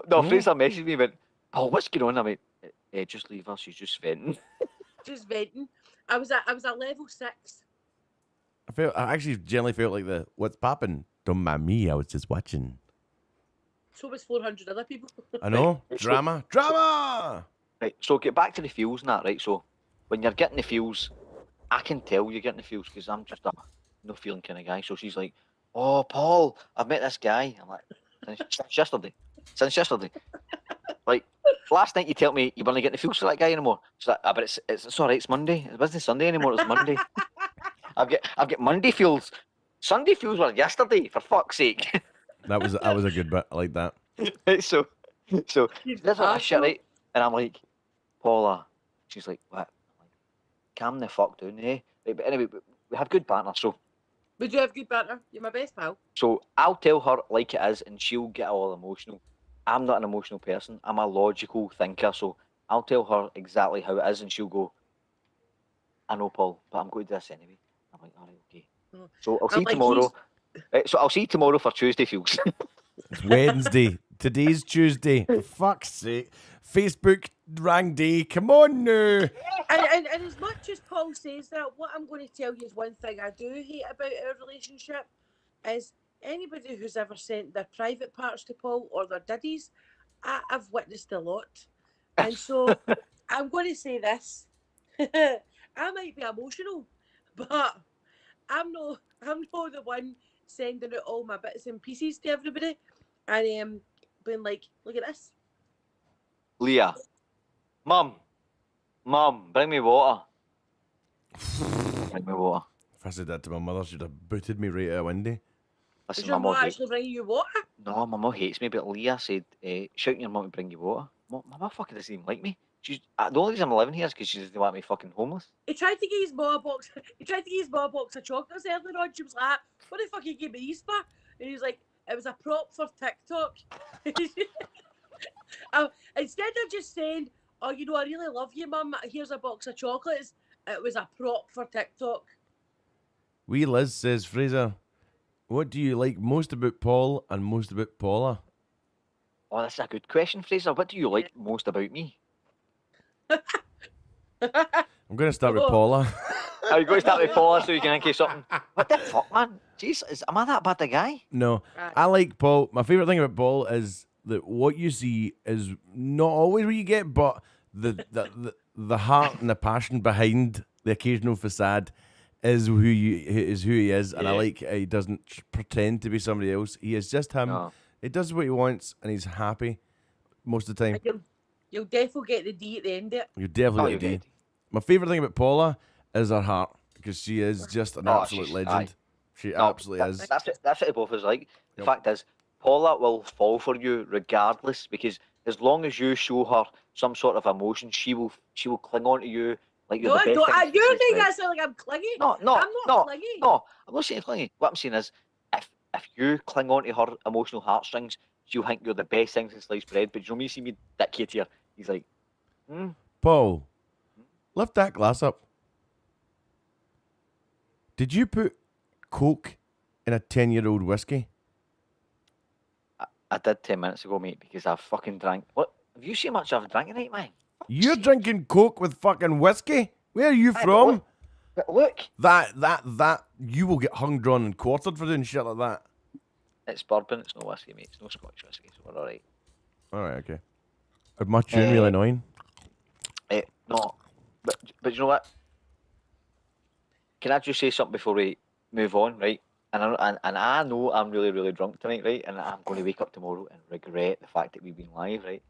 No, Fraser messaged me and went, Paul, what's going on? I went, just leave her. She's just venting. Just venting. I was at level 6. I actually generally felt like what's popping. Don't mind me. I was just watching. So was 400 other people. I know. Drama. Right. So get back to the feels and that. Right. So when you're getting the feels, I can tell you're getting the feels because I'm just a no feeling kind of guy. So she's like, "Oh, Paul, I've met this guy." I'm like, "Since yesterday." Like last night, you tell me you weren't getting the feels for that guy anymore. She's like, "But it's all right. It's Monday. It wasn't Sunday anymore. It's Monday. I've got Monday feels. Sunday feels were yesterday. For fuck's sake." That was a good bit. I like that. so that's what I shit, right? And I'm like, Paula. She's like, what? I'm like, calm the fuck down, eh? Right, but anyway, we have good banter, so. We do have good banter. You're my best pal. So I'll tell her like it is, and she'll get all emotional. I'm not an emotional person. I'm a logical thinker, so I'll tell her exactly how it is, and she'll go, I know, Paul, but I'm going to do this anyway. I'm like, all right, okay. So I'll see you tomorrow. Right, so I'll see you tomorrow for Tuesday feels. It's Wednesday. Today's Tuesday. For fuck's sake. Facebook rang day. Come on now. And as much as Paul says that, what I'm going to tell you is one thing I do hate about our relationship is anybody who's ever sent their private parts to Paul or their diddies, I've witnessed a lot. And so I'm going to say this. I might be emotional, but I'm no the one sending out all my bits and pieces to everybody and being like, look at this. Leah, Mum, bring me water. Bring me water. If I said that to my mother, she'd have booted me right out a window. Is your mum actually bringing you water? No, my mum hates me, but Leah said, shouting your mum to bring you water. My mum fucking doesn't even like me. She's the only reason I'm living here is because she doesn't want me fucking homeless. He tried to get his mum a box. He tried to get his mum a box of chocolates earlier on. She was like, "What the fuck you gave me these for?" And he was like, "It was a prop for TikTok." Instead of just saying, "Oh, you know, I really love you, mum. Here's a box of chocolates," it was a prop for TikTok. Wee Liz says, Fraser, what do you like most about Paul and most about Paula? Oh, that's a good question, Fraser. What do you like most about me? I'm going to start with Oh. Paula. Are you going to start with Paula so you can think of something? What the fuck, man? Jeez, am I that bad a guy? No, Right. I like Paul. My favorite thing about Paul is that what you see is not always what you get, but the heart and the passion behind the occasional facade is who he is, and I Yeah. like he doesn't pretend to be somebody else. He is just him. No. He does what he wants, and he's happy most of the time. You'll definitely get the D at the end of it. You definitely you get a D. get. My favorite thing about Paula is her heart, because she is just an Oh, absolute she's- legend. aye. She No, absolutely is. That's what it both is like. The Yep. fact is, Paula will fall for you regardless, because as long as you show her some sort of emotion, she will cling on to you like you're No, the I best don't. thing since You sliced think bread. I sound like I'm clingy? No, I'm not clingy. no. I'm not saying clingy. What I'm saying is, if you cling on to her emotional heartstrings, she'll think you're the best thing since sliced bread. But you know me, see me, that kid here, he's like, Paul, lift that glass up. Did you put Coke in a 10-year-old whiskey? I did 10 minutes ago, mate, because I fucking drank. What? Have you seen much I've drank tonight, man? You're drinking Coke with fucking whiskey? Where are you Aye, from? But look, That you will get hung, drawn, and quartered for doing shit like that. it's bourbon, it's no whiskey, mate. It's no Scotch whiskey, so we're alright. Alright, okay. Is my tune really annoying? No, but you know what? Can I just say something before we move on, right? And I know I'm really, really drunk tonight, right? And I'm going to wake up tomorrow and regret the fact that we've been live, right?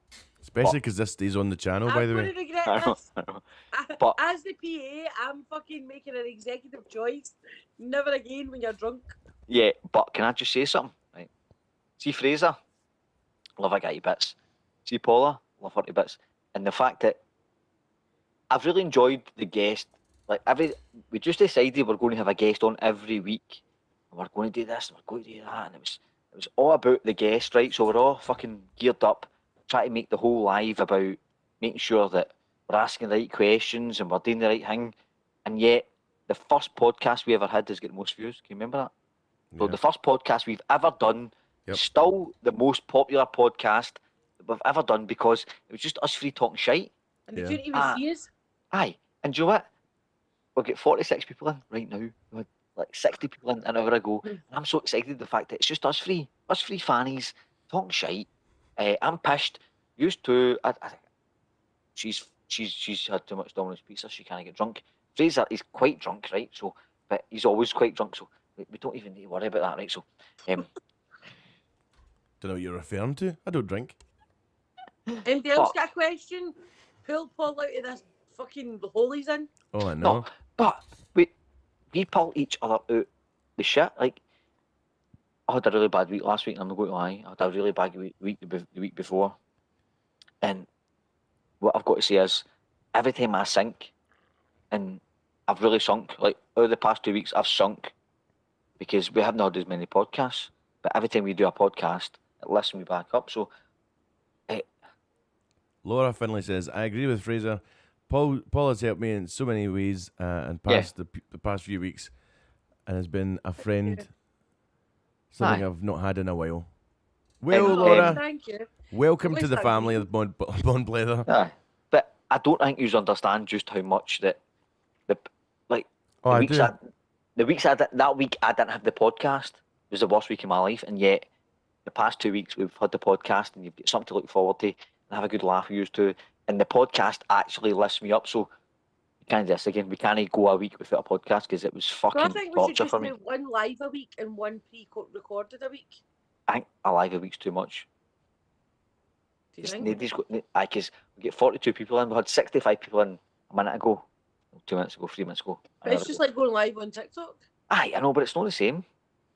Especially because this stays on the channel, by I'm the going way. to regret I know, this. I know. But- As the PA, I'm fucking making an executive choice. Never again when you're drunk. Yeah, but can I just say something, right? See Fraser, love a guy to bits. See Paula, love her to bits. And the fact that I've really enjoyed the guest. Like we just decided we're going to have a guest on every week, and we're going to do this, and we're going to do that, and it was all about the guest, right? So we're all fucking geared up, trying to make the whole live about making sure that we're asking the right questions and we're doing the right thing, and yet the first podcast we ever had has got the most views. Can you remember that? So Yeah. the first podcast we've ever done Yep. is still the most popular podcast that we've ever done because it was just us three talking shite. And they Yeah. couldn't even see us. Aye, and do you know what? We've got 46 people in right now. We had like 60 people in an hour ago. And I'm so excited the fact that it's just us three fannies talking shite. I'm pissed. Used to, she's had too much Domino's pizza. She can't get drunk. Fraser is quite drunk, right? So, but he's always quite drunk. So we don't even need to worry about that, right? So, Don't know what you're referring to. I don't drink. Anybody else But- got a question? Pull Paul out of this fucking hole he's in. Oh, I know. no, but we pull each other out the shit. Like, I had a really bad week last week, and I'm not going to lie. I had a really bad week the week before. And what I've got to say is, every time I sink, and I've really sunk, like over the past 2 weeks, I've sunk because we haven't had as many podcasts. But every time we do a podcast, it lifts me back up. So, Laura Finlay says, I agree with Fraser. Paul has helped me in so many ways and Yeah. past the past few weeks and has been a friend, something Aye. I've not had in a while. Well, Um, Laura, Thank you. welcome to Always the thank family you. of Mon Blether. aye. But I don't think you understand just how much that Oh, I do. the weeks that week I didn't have the podcast. It was the worst week of my life, and yet the past 2 weeks we've had the podcast, and you've got something to look forward to and have a good laugh with you too. And the podcast actually lifts me up. So we can't do this again. We can't go a week without a podcast because it was So I fucking think we should torture just for me. do one live a week and one pre-recorded a week. I think a live a week's too much. Do you Because think? nobody's got. Because we get 42 people in. We had 65 people in a minute ago, 2 minutes ago, 3 minutes ago. But it's just like going live on TikTok. Aye, I know, but it's not the same.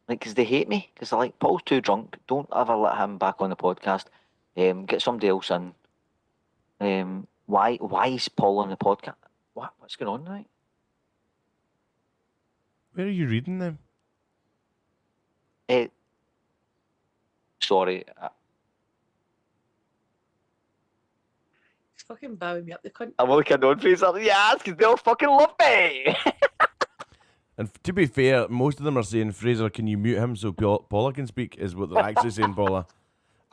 Like, because they hate me. Because they're like, Paul's too drunk. Don't ever let him back on the podcast. Get somebody else in. Why is Paul on the podcast? What's going on tonight? Where are you reading them? Sorry. He's fucking bowing me up the cunt. I'm looking on Fraser. Yes, because they all fucking love me. And to be fair, most of them are saying, Fraser, can you mute him so Paula can speak, is what they're actually saying, Paula.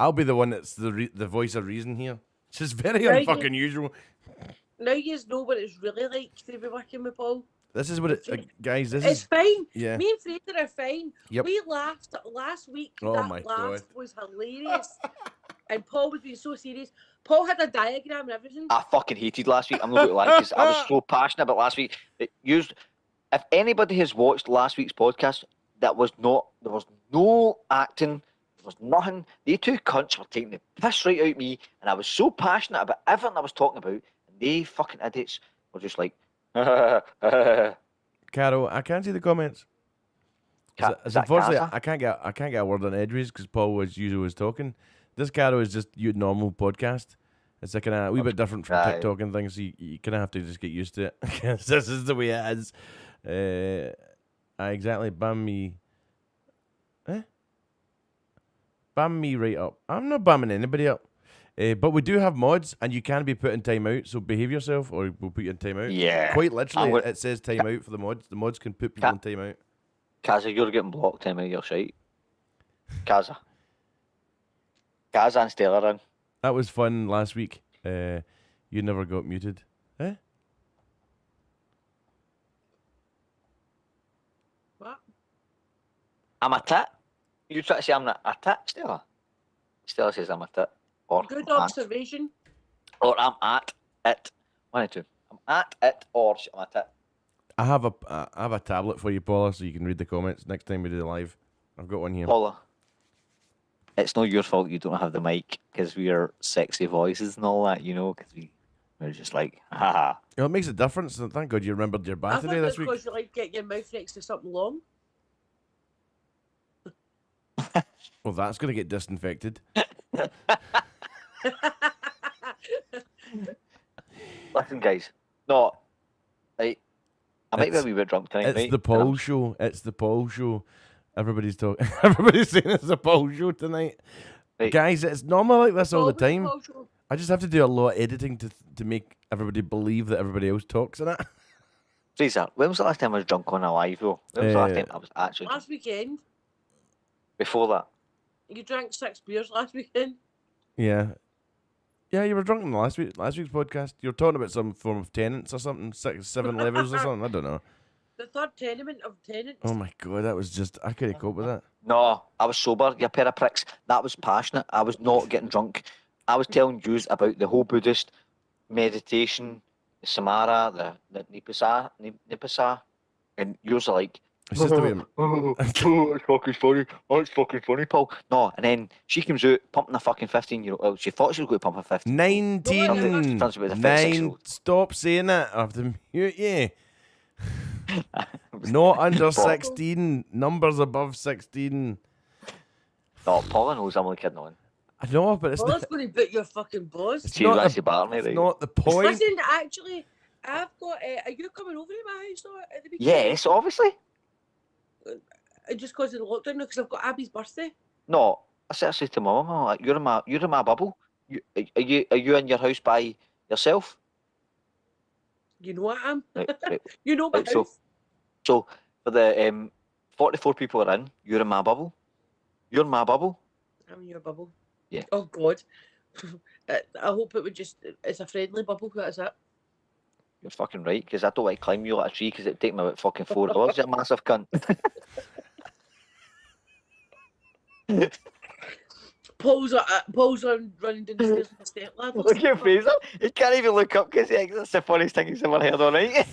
I'll be the one that's the voice of reason here. It's just very Right. unfucking usual. Now you know what it's really like to be working with Paul. This is what it, guys. This It's is fine. yeah. Me and Fraser are fine. Yep. We laughed last week. Oh that my laugh God. was hilarious. And Paul was being so serious. Paul had a diagram and everything. I fucking hated last week. I'm not going to lie, because I was so passionate about last week. If anybody has watched last week's podcast, there was no acting, there was nothing. They two cunts were taking the piss right out of me, and I was so passionate about everything I was talking about, and they fucking idiots were just like, Carol, I can't see the comments. Is that Unfortunately, Gaza? I can't get a word on edgeways because Paul was talking. This Carol is just your normal podcast. It's like a wee bit different from Right. TikTok and things. So you kind of have to just get used to it. 'Cause this is the way it is. Exactly. Bam me. Bam me right up. I'm not bamming anybody up. But we do have mods, and you can be put in timeout. So behave yourself, or we'll put you in timeout. Yeah. Quite literally, gonna- it says timeout for the mods. The mods can put people in timeout. Kaza, you're getting blocked time out of your site. Kaza and Stella are in. That was fun last week. You never got muted. What? I'm a tit. You try to say I'm not a tit, Stella? Stella says I'm a tit. Or Good I'm at- observation. Or I'm at it. One or two. I'm at it, or I'm a tit. I have a tablet for you, Paula, so you can read the comments next time we do the live. I've got one here. Paula, it's not your fault you don't have the mic, because we are sexy voices and all that, you know, because we're just like, haha. Well, it makes a difference. And thank God you remembered your I thought birthday that's this week. because you like getting your mouth next to something long. Well, that's going to get disinfected. Listen, guys, no, I might be a wee bit drunk tonight, It's right? the Paul show. It's the Paul show. Everybody's talking. Everybody's saying it's the Paul show tonight. Right. Guys, it's normal like this all the Always time. cultural. I just have to do a lot of editing to make everybody believe that everybody else talks in it. Fraser, when was the last time I was drunk on a live, though? When was the last time I was actually drunk? Last weekend, Before that? you drank 6 beers last weekend. Yeah. Yeah, you were drunk in last week's podcast. You were talking about some form of tenants or something, 6, 7 levels or something. I don't know. The third tenement of tenants. Oh my God, that was just, I couldn't cope with that. No, I was sober, you pair of pricks. That was passionate. I was not getting drunk. I was telling you about the whole Buddhist meditation, the Samara, the Nipasa, and yours are like, It's just the way it's fucking funny. Oh, it's fucking funny, Paul. No, and then she comes out pumping a fucking 15-year-old. Well, she thought she was going to pump a 15. 19. Sounds about the 9. 36-year-old. Stop saying that. I have to mute you. Not under 16. Numbers above 16. No, Paula knows I'm only kidding on. I know, but it's Well, not, that's going to beat your fucking boss. She was actually barring me, it's right? not the point. Listen, actually, I've got. Are you coming over to my house though, at the weekend? Yes, obviously. Just because of the lockdown, because I've got Abby's birthday. No, I said to my mum, I'm like, you're in my bubble. Are you in your house by yourself? You know what I am. Right. You know my Right, so- house. So for the 44 people are in, you're in my bubble. You're in my bubble. I'm in your bubble. Yeah. Oh God. I hope it would just. It's a friendly bubble. That's it. You're fucking right, because I don't like to climb you like a tree, because it'd take me about fucking 4 hours, you massive cunt. Paul's on running down the stairs with a step ladder. Look at Fraser. He can't even look up because that's the funniest thing he's ever heard all night.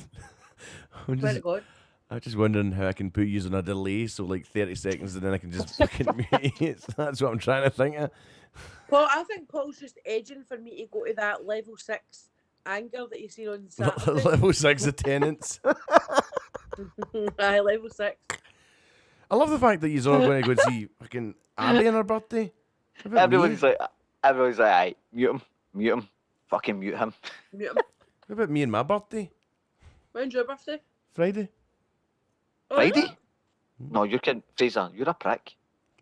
Swear to God. I'm just wondering how I can put you on a delay, so like 30 seconds, and then I can just fucking mute you. That's what I'm trying to think of. Paul, I think Paul's just edging for me to go to that level 6 anger that you see on Saturday. Level 6 of tenants. Aye, level 6. I love the fact that you're all going to go see fucking Abby on her birthday. What about Everyone's me? like, aye, mute him, fucking mute him. Mute him. What about me and my birthday? When's your birthday? Friday? Oh, Friday? really? No, you're kidding. Fraser, you're a prick.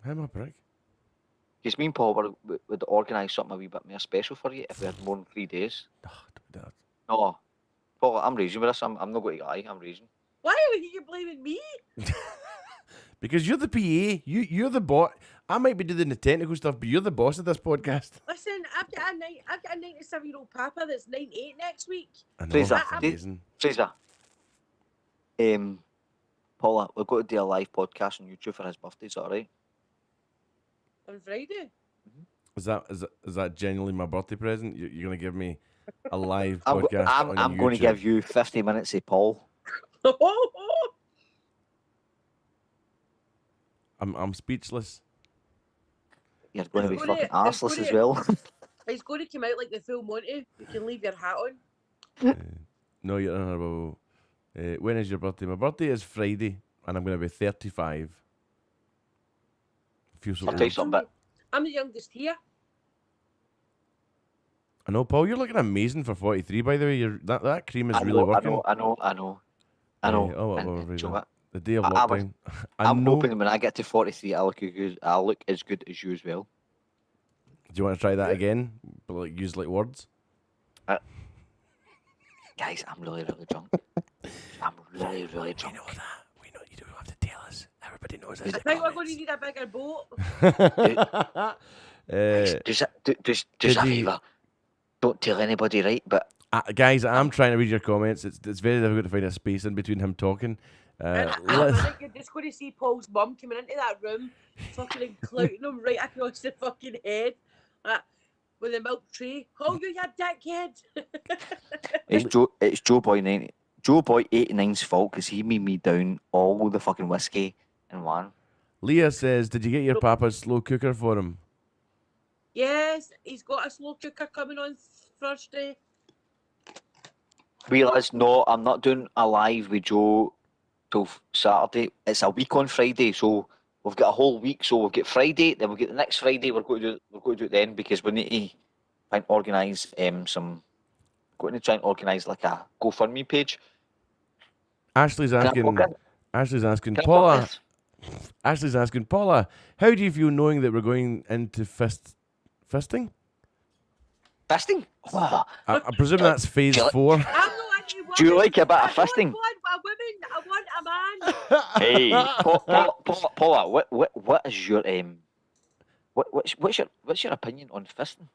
I'm a prick. Because me and Paul would organise something a wee bit more special for you if we had more than 3 days. Oh, don't do that. No, Paul, I'm raising with this. I'm not going to lie, I'm raising. Why are you blaming me? Because you're the PA. You're the bot. I might be doing the technical stuff, but you're the boss of this podcast. Listen, I've got a 97-year-old papa that's 98 next week. I know, Fraser, that's amazing. Fraser. Paula, we've got to do a live podcast on YouTube for his birthday. Is that all right? On Friday. Is that genuinely my birthday present? You're going to give me a live I'm podcast on I'm going to YouTube? give you 50 minutes of Paul. I'm speechless. You're going to be It's fucking gonna- it's arseless as gonna- well. It's going to come out like the full Monty. You can leave your hat on. No, you're honourable. When is your birthday? My birthday is Friday, and I'm going to be 35. Feel so I'll old. tell you something. I'm the youngest here. I know, Paul. You're looking amazing for 43. By the way, that cream is I really know, working. I know. Oh, And, whatever, do you know Fraser. what? The day of I was- lockdown. I'm know. hoping when I get to 43, I'll look as good as you as well. Do you want to try that again? But use words. Guys, I'm really, really drunk. I'm really, really drunk. We know that. We know you don't have to tell us. Everybody knows I think we're going to need a bigger boat. Just a Did he- favour. Don't tell anybody, right? But Guys, I'm trying to read your comments. It's very difficult to find a space in between him talking. And I think you're just going to see Paul's mum coming into that room, fucking clouting him right across the fucking head with a milk tray. Oh, you dickhead! it's Joe Boy 89's fault because he made me down all the fucking whiskey in one. Leah says, "Did you get your papa's slow cooker for him?" Yes, he's got a slow cooker coming on Thursday. Realise, no, I'm not doing a live with Joe till Saturday. It's a week on Friday, so we've got a whole week. So we've got Friday, then we'll get the next Friday. We're going to do it then because we need to try and organise some. Going to try and organise like a GoFundMe page. Ashley's Can I asking. book it? Ashley's asking Can I book Paula. this? Ashley's asking Paula, how do you feel knowing that we're going into fisting? Fisting? Oh, I presume that's phase Do you 4. I'm not into women. do you like a bit I of fisting? don't want a woman. I want a man. Hey, Paula, what is your what's your opinion on fisting?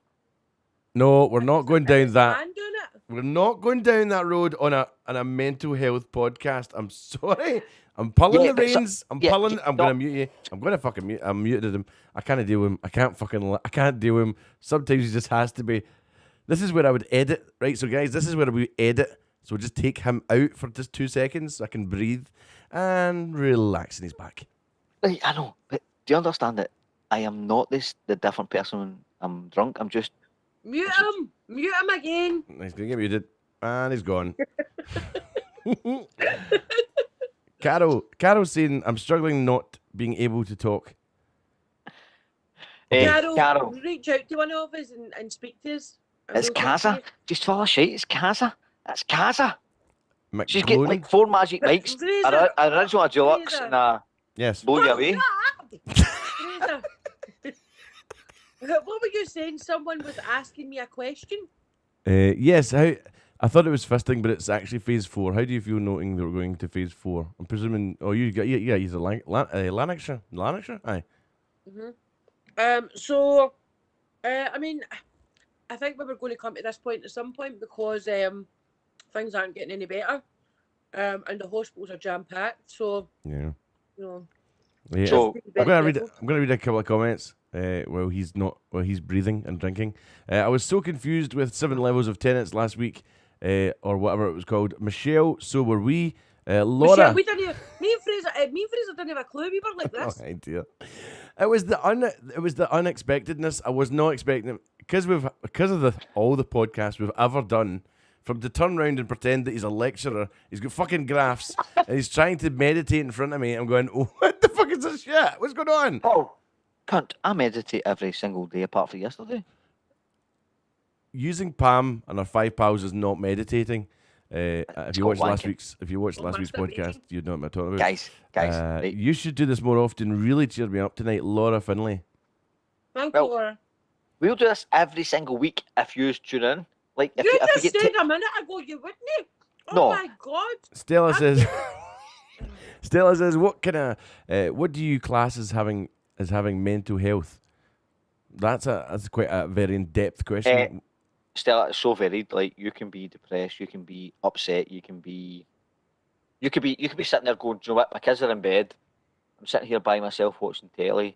No, we're not going down It's a that. man doing it. We're not going down that road on a mental health podcast. I'm sorry. I'm pulling Yeah, the but so- reins. I'm yeah, pulling. y- I'm no. gonna mute you. I'm gonna fucking mute. I'm muted him. I can't deal with him. I can't deal with him. Sometimes he just has to be. This is where I would edit, right? So guys, this is where we edit. So just take him out for just 2 seconds so I can breathe and relax in his back. Right, I know, but do you understand that I am not the different person when I'm drunk? I'm just Mute him. Mute him again. He's gonna get muted, and he's gone. Carol's saying I'm struggling not being able to talk. Carol, reach out to one of us and speak to us. And It's we'll talk to Casa. you. Just full of shit. It's Casa. It's Casa. She's McCloney? getting like 4 magic mics. Fraser, Original deluxe Fraser. and Yes. blow you away. Fraser. What were you saying? Someone was asking me a question. Yes. I thought it was fisting, but it's actually phase 4. How do you feel noting that we're going to phase 4? I'm presuming. Oh, you got yeah. He's a Lanarkshire. Lanarkshire. Aye. So, I mean, I think we were going to come to this point at some point because things aren't getting any better, and the hospitals are jam packed. So, Yeah. you know, Yeah. So- I'm gonna read a couple of comments. While he's breathing and drinking. I was so confused with 7 levels of tenants last week, or whatever it was called. Michelle, so were we. Laura. Michelle, we didn't. Me and Fraser didn't have a clue. We were like this. Oh, idea. It was the unexpectedness. I was not expecting it because of all the podcasts we've ever done. From to turn around and pretend that he's a lecturer, he's got fucking graphs, and he's trying to meditate in front of me. I'm going, oh, what the fuck is this shit? What's going on? Oh, cunt! I meditate every single day apart from yesterday. Using Pam and our 5 pals is not meditating. If It's you called watched last wanking. week's, podcast, you'd know what I'm talking about. Guys, right. You should do this more often. Really cheer me up tonight, Laura Finlay. Thank Well, you, Laura. We'll do this every single week if you tune in. Like if You you, if just you get said a minute ago you wouldn't. Oh No. my God. Stella says, Stella says, what do you class as having is having mental health? That's quite a very in-depth question. Still, it's so varied. Like, you can be depressed, you can be upset, you could be sitting there going, "Do you know what? My kids are in bed. I'm sitting here by myself watching telly,"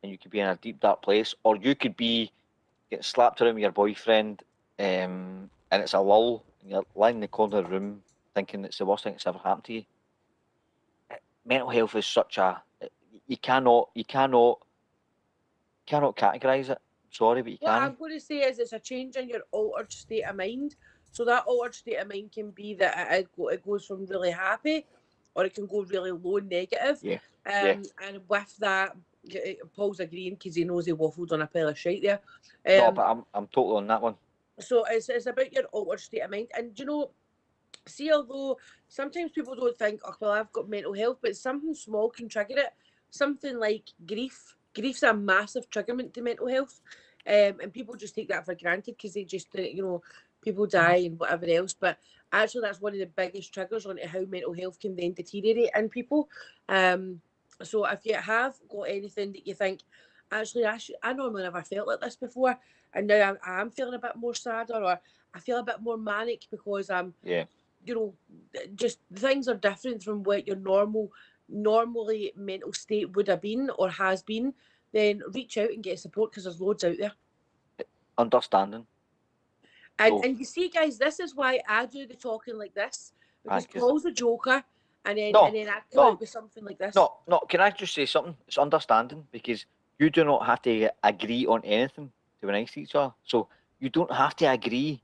and you could be in a deep dark place, or you could be getting slapped around with your boyfriend, and it's a lull, and you're lying in the corner of the room thinking it's the worst thing that's ever happened to you. Mental health is such a you cannot categorize it. Sorry, but you What can't. I'm going to say is it's a change in your altered state of mind. So that altered state of mind can be that it goes from really happy, or it can go really low and negative. Yeah. And with that, Paul's agreeing because he knows he waffled on a pile of shite there. No, but I'm totally on that one. So it's about your altered state of mind. And you know, see, although sometimes people don't think, oh, well, I've got mental health, but something small can trigger it. Something like grief. Grief's a massive triggerment to mental health. And people just take that for granted because they just, people die and whatever else. But actually, that's one of the biggest triggers onto how mental health can then deteriorate in people. So if you have got anything that you think, actually, I normally never felt like this before, and now I'm feeling a bit more sadder, or I feel a bit more manic because I'm, just things are different from what your normally mental state would have been or has been, then reach out and get support because there's loads out there. Understanding. And you see, guys, this is why I do the talking like this, because Paul's a joker, and then I come out with something like this. No, can I just say something? It's understanding, because you do not have to agree on anything to be nice to each other. So you don't have to agree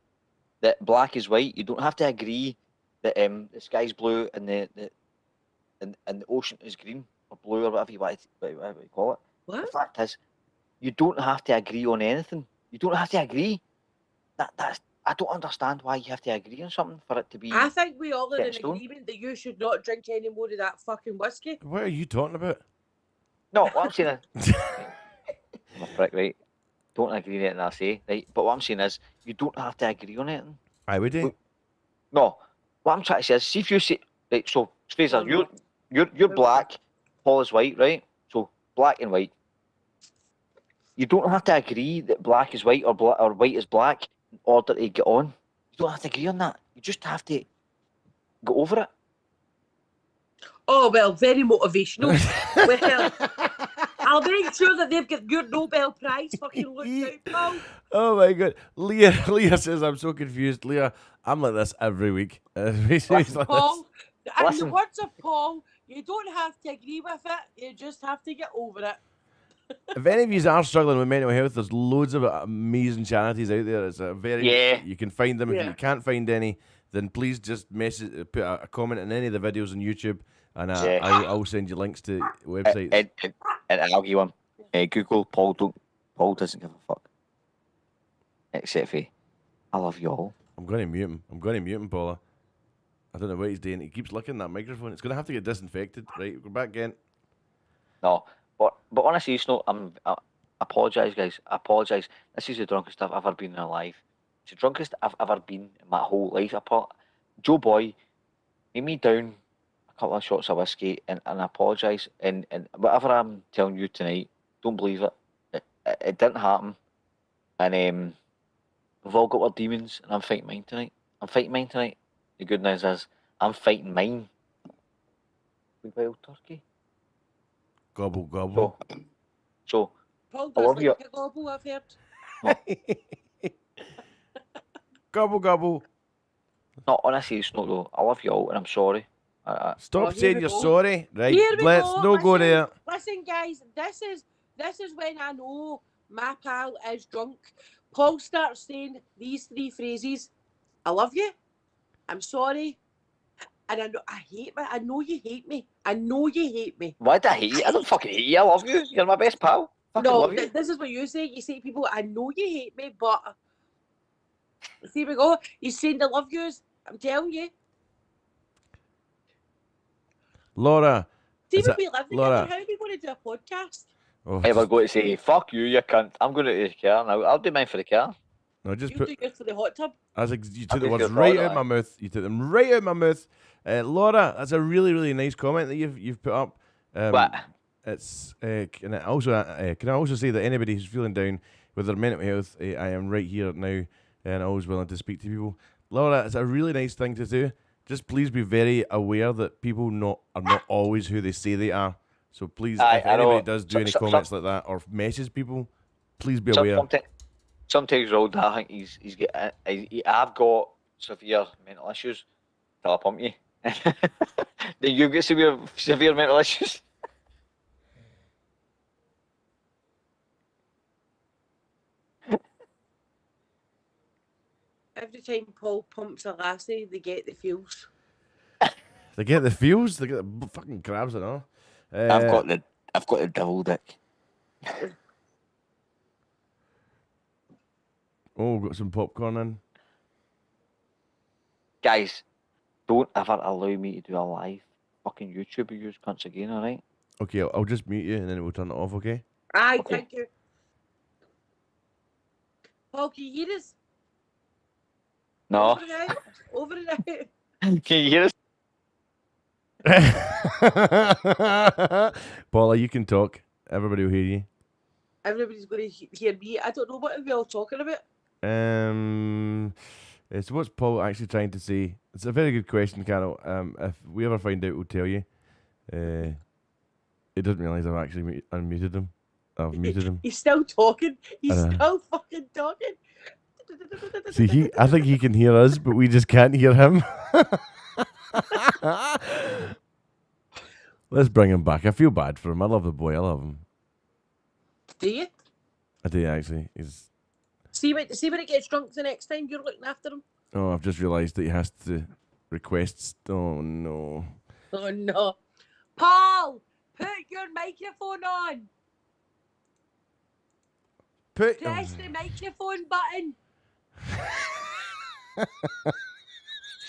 that black is white. You don't have to agree that the sky's blue and the ocean is green or blue or whatever you call it. What? The fact is, you don't have to agree on anything. You don't have to agree. I don't understand why you have to agree on something for it to be. I think we all are in agreement that you should not drink any more of that fucking whiskey. What are you talking about? No, what I'm saying is, I'm a prick, right? Don't agree on anything I say, right? But what I'm saying is, you don't have to agree on anything. I would do. No, what I'm trying to say is, see if you say, right, so Fraser, you're black, Paul is white, right? So black and white. You don't have to agree that black is white or white is black in order to get on. You don't have to agree on that. You just have to go over it. Oh, well, very motivational. Well, I'll make sure that they've got your Nobel Prize fucking looked out, pal. Oh my god. Leah says, I'm so confused. Leah, I'm like this every week. Listen, Paul, in the words of Paul, you don't have to agree with it, you just have to get over it. If any of you are struggling with mental health, there's loads of amazing charities out there. It's a very you can find them. If you can't find any, then please just put a comment in any of the videos on YouTube, and I'll send you links to websites. And I'll give you one. Google Paul doesn't give a fuck. Except for I love you all. I'm going to mute him, Paula. I don't know what he's doing. He keeps licking that microphone. It's going to have to get disinfected. Right, we're back again. No. But on a serious note, I apologise, guys. I apologise. This is the drunkest I've ever been in my life. It's the drunkest I've ever been in my whole life. Joe Boy made me down a couple of shots of whiskey, and I apologise. And whatever I'm telling you tonight, don't believe it. It didn't happen. And we've all got our demons, and I'm fighting mine tonight. The good news is, I'm fighting mine. We wild turkey. Gobble, gobble. So Paul does like a gobble, I've heard. No. Gobble, gobble. No, on a serious note though, I love you all and I'm sorry. Stop saying you're sorry. Right, let's go there. Listen, guys, this is when I know my pal is drunk. Paul starts saying these three phrases. I love you. I'm sorry. And I know you hate me. Why do I hate you? I don't fucking hate you. I love you. You're my best pal. This is what you say. You say to people, I know you hate me, but here we go. You're saying the love yous. I'm telling you. Laura. See what we live in. How are we going to do a podcast? Oh, we're going to say, fuck you cunt. I'm going to the car now. I'll do mine for the car. No, just do yours for the hot tub. You took the words right out of my mouth. You took them right out of my mouth. Laura, that's a really, really nice comment that you've put up. What? It's can I also say that anybody who's feeling down with their mental health, I am right here now and always willing to speak to people. Laura, it's a really nice thing to do. Just please be very aware that people are not always who they say they are. So please, if I anybody know. does do any comments like that or message people, please be aware. Sometimes Roald, I think he's got. I've got severe mental issues. Till I pump you. Then you get severe mental issues. Every time Paul pumps a lassie, they get the feels. They get the feels. They get the fucking crabs and all. I've got the devil dick. Oh, got some popcorn in. Guys, don't ever allow me to do a live fucking YouTube with you cunts again, alright? Okay, I'll just mute you and then we'll turn it off, okay? Aye, Okay. thank you. Paul, can you hear us? No. Over and out. Can you hear us? Paula, you can talk. Everybody will hear you. Everybody's going to hear me. I don't know what are we all talking about. So what's Paul actually trying to say? It's a very good question, Carol. If we ever find out, we'll tell you. He doesn't realise I've actually unmuted him. I've muted him. He's still talking. He's still fucking talking. See, I think he can hear us, but we just can't hear him. Let's bring him back. I feel bad for him. I love the boy. I love him. Do you? I do actually. He's. See when he gets drunk the next time, you're looking after him. Oh, I've just realised that he has to request. Oh no. Oh no. Paul, put your microphone on. Press the microphone button.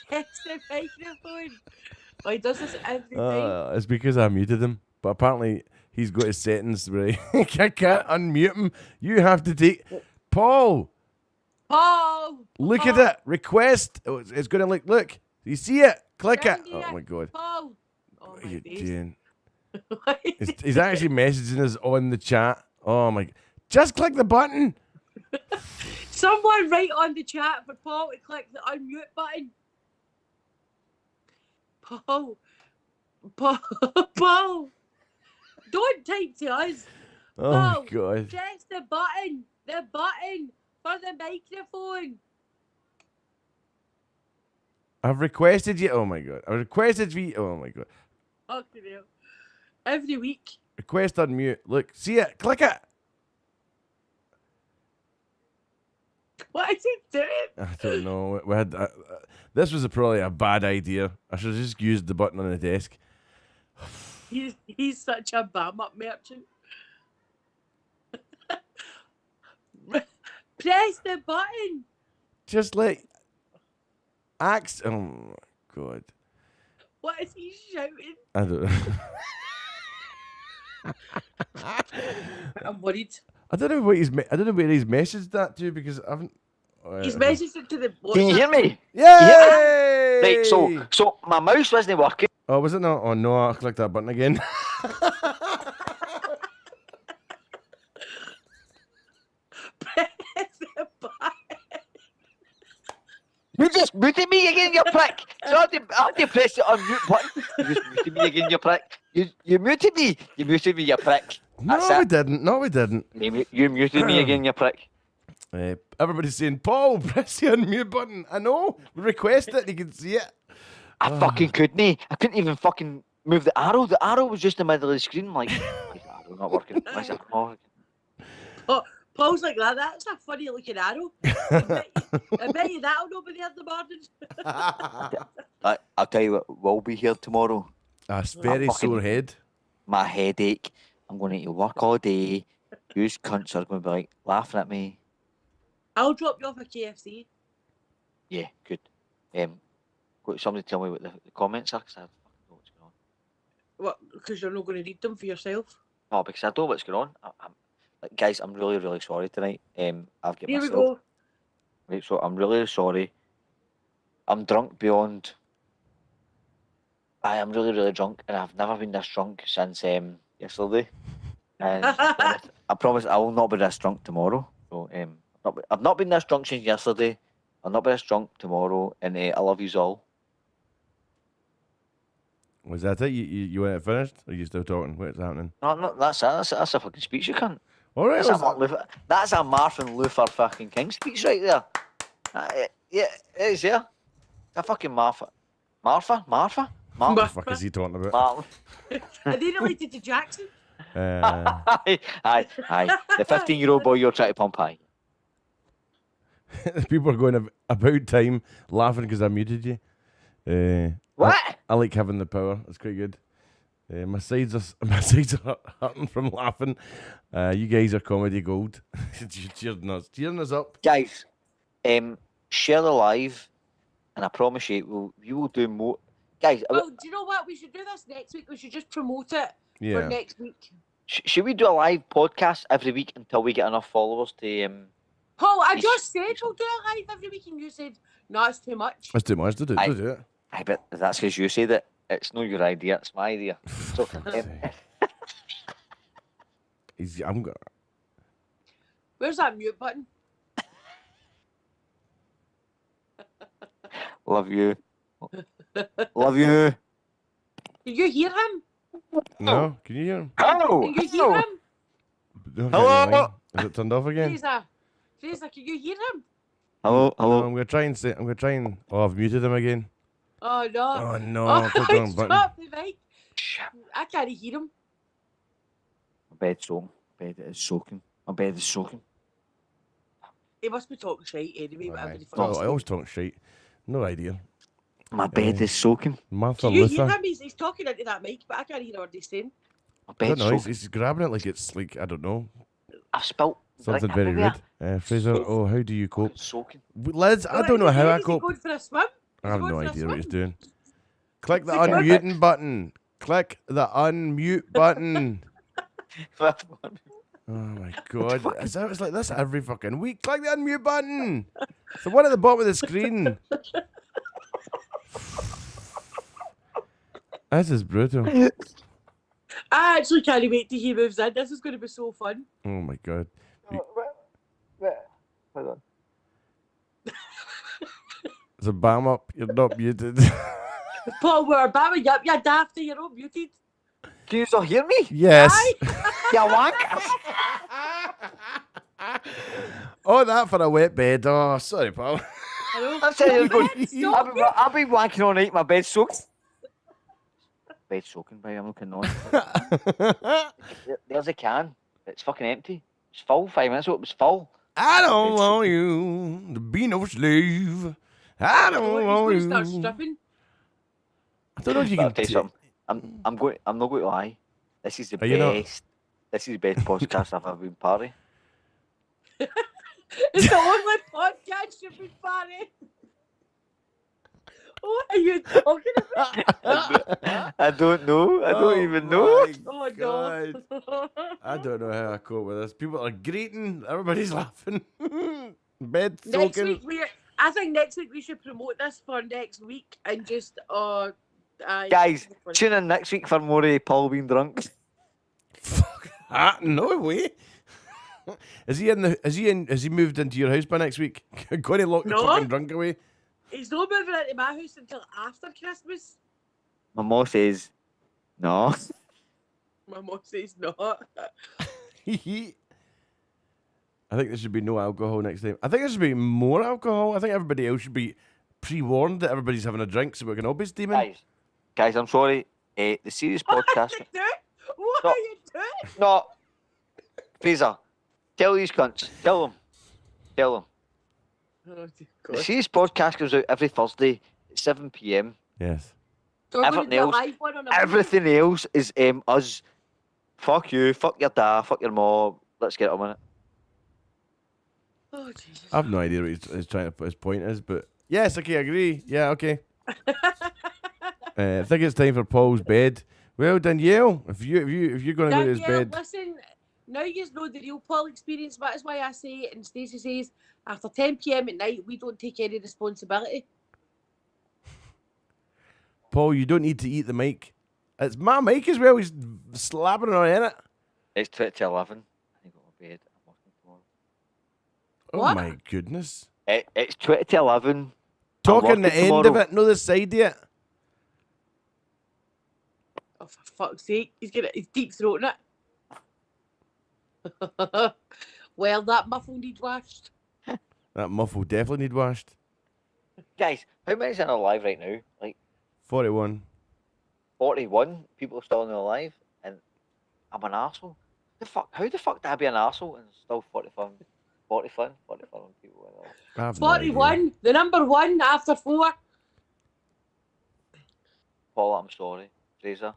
Press the microphone. Oh, he does this every time. It's because I muted him. But apparently he's got his settings right. I can't unmute him. You have to take... Paul! Look at it. Request. Oh, it's going to look. You see it? Click it. Oh my God. Paul. Oh What are you my doing? He's actually messaging us on the chat. Oh my... Just click the button. Someone write on the chat for Paul to click the unmute button. Paul. Don't type to us. Oh Paul, my God. press the button for the microphone. I've requested you. Oh my God. I've requested you. Oh my God. Fucking hell. Every week. Request unmute. Look, see it. Click it. What is he doing? I don't know. We had this was probably a bad idea. I should have just used the button on the desk. He's such a bum up merchant. Press the button. Just like axe. Oh my God. What is he shouting? I don't know. I'm worried. I don't know what he's messaged that to because I haven't. He's messaged it to the. Can you hear me? Yay! Right, so my mouse wasn't working. Oh, was it not? Oh no! I clicked that button again. Press the button. You just muted me again, you prick. So I had to press the unmute button. You just muted me again, you prick. You muted me. You muted me, you prick. No, we didn't. No, we didn't. You muted me again, you prick. Everybody's saying, Paul, press the unmute button. I know. Request it and you can see it. I fucking couldn't. I couldn't even fucking move the arrow. The arrow was just in the middle of the screen. Like, why is the arrow not working? Why is it not working? Paul's like that. That's a funny looking arrow. I bet you that'll not be there in the morning. I'll tell you what, we'll be here tomorrow. A very sore head. My headache. I'm going to need to work all day. You cunts are going to be like laughing at me. I'll drop you off a KFC. Yeah, good. Got somebody tell me what the comments are because I don't know what's going on. What? Because you're not going to read them for yourself? No, because I don't know what's going on. Like, guys, I'm really, really sorry tonight. I've got Here myself. we go. Right, so I'm really sorry. I'm drunk beyond. I am really, really drunk, and I've never been this drunk since the yesterday, and I promise I will not be this drunk tomorrow. So I've not been this drunk since yesterday. I'll not be this drunk tomorrow, and I love you all. Was that it? You weren't finished? Or are you still talking? What's happening? No, that's it. That's a fucking speech, you cunt. All right. That's a Martin Luther fucking King speech right there. Yeah, it is, yeah. A fucking Martha. What the fuck is he talking about? Martin. Are they related to Jackson? Aye. The 15-year-old boy you're trying to pump high. People are going about time laughing because I muted you. What? I like having the power. It's quite good. My sides are hurting from laughing. You guys are comedy gold. Cheering us up. Guys, share the live, and I promise you, we will do more. Guys, Well, do you know what? We should do this next week. We should just promote it for next week. Should we do a live podcast every week until we get enough followers to Paul, I just said we'll do it live every week, and you said no, it's too much. That's too much to do it. I bet that's because you said it. It's not your idea, it's my idea. So I'm gonna. Where's that mute button? Love you. Love you. Did you hear him? No, can you hear him? Hello. Did you hear him? Hello. Is it turned off again? Fraser, can you hear him? Hello. No, I'm gonna try and. Oh, I've muted him again. Oh no! Oh no! Oh, Click the wrong button. stop the mic. I can't hear him. My bed's soaking. My bed is soaking. He must be talking shite anyway. Whatever the fuck. Oh, I always talk shit. No idea. My bed is soaking. Martha Can you Luther. hear him? He's talking into that mic, but I can't hear what he's saying. My I bed's don't know. soaking. He's grabbing it like it's like I don't know I've spilt something drink very everywhere. rude. Fraser, oh, how do you cope? It's soaking. Liz, I don't know how I Is he cope. going for a swim? I have Is he no going for a idea what he's swim? doing. Click the Is he going- unmuting button. Click the unmute button. Oh my god. It's like this every fucking week. Click the unmute button. The one at the bottom of the screen. This is brutal. I actually can't wait till he moves in. This is going to be so fun. Oh my god. Hold on. It's a bam up. You're not muted. Paul, we're bamming up. You're daft. You're all muted. Can you still hear me? Yes. You wankers. Oh, that for a wet bed. Oh, sorry, pal. I know. That's how you're going. Stop I've been wanking all night. My bed's soaked. Bed's soaking, babe. I'm looking on. There's a can. It's fucking empty. It's full. 5 minutes ago, it was full. I don't want you to be no slave. I don't He's want going you. to start stripping. I don't know if you But I'll can. tell you something. I'm not going to lie. This is the Are you not? best. This is the best podcast I've ever been part of. It's the only podcast you've been funny. What are you talking about? I don't know. I don't even know. Oh God. no. I don't know how I cope with this. People are greeting. Everybody's laughing. Bed Next soaking. week I think next week we should promote this for next week and just Guys, tune in next week for more of Paul being drunk. Fuck. No way. Is he has he moved into your house by next week? Going to lock the No. fucking drunk away? He's not moving into my house until after Christmas. My mom says, no. My mum says not. I think there should be no alcohol next time. I think there should be more alcohol. I think everybody else should be pre-warned that everybody's having a drink so we can all be steaming. Guys, I'm sorry. The serious podcast. What No. are you doing? No. Fraser, tell these cunts. Tell them. Oh, dear The God. serious podcast comes out every Thursday at 7 p.m. Yes. So we're going to everything do a else- live one on a Monday. Everything else is us. Fuck you. Fuck your dad. Fuck your mom. Let's get on with it. Oh, Jesus. I have no idea what he's trying to put his point is, but yes, okay, I agree. Yeah, okay. I think it's time for Paul's bed. Well, Danielle, if you're going to go to his Danielle, bed, listen, now you know the real Paul experience. That is why I say it, and Stacey says after 10 p.m. at night, we don't take any responsibility. Paul, you don't need to eat the mic. It's my mic as well. He's slapping it on it. It's 20 to 11. I go to bed. I'm working tomorrow. Oh What? my goodness. It's 20 to 11. I'm Talking the working end tomorrow. of it, no the side yet. Oh, for fuck's sake. He's deep throating it. Well, that muffle needs washed. That muffle definitely need washed. Guys, how many's in alive right now? Like 41. 41 people are still in alive, and I'm an arsehole. How the fuck did I be an arsehole and still 41 people in alive? I have no idea. 41, the number one after 4. Paula, I'm sorry. Fraser.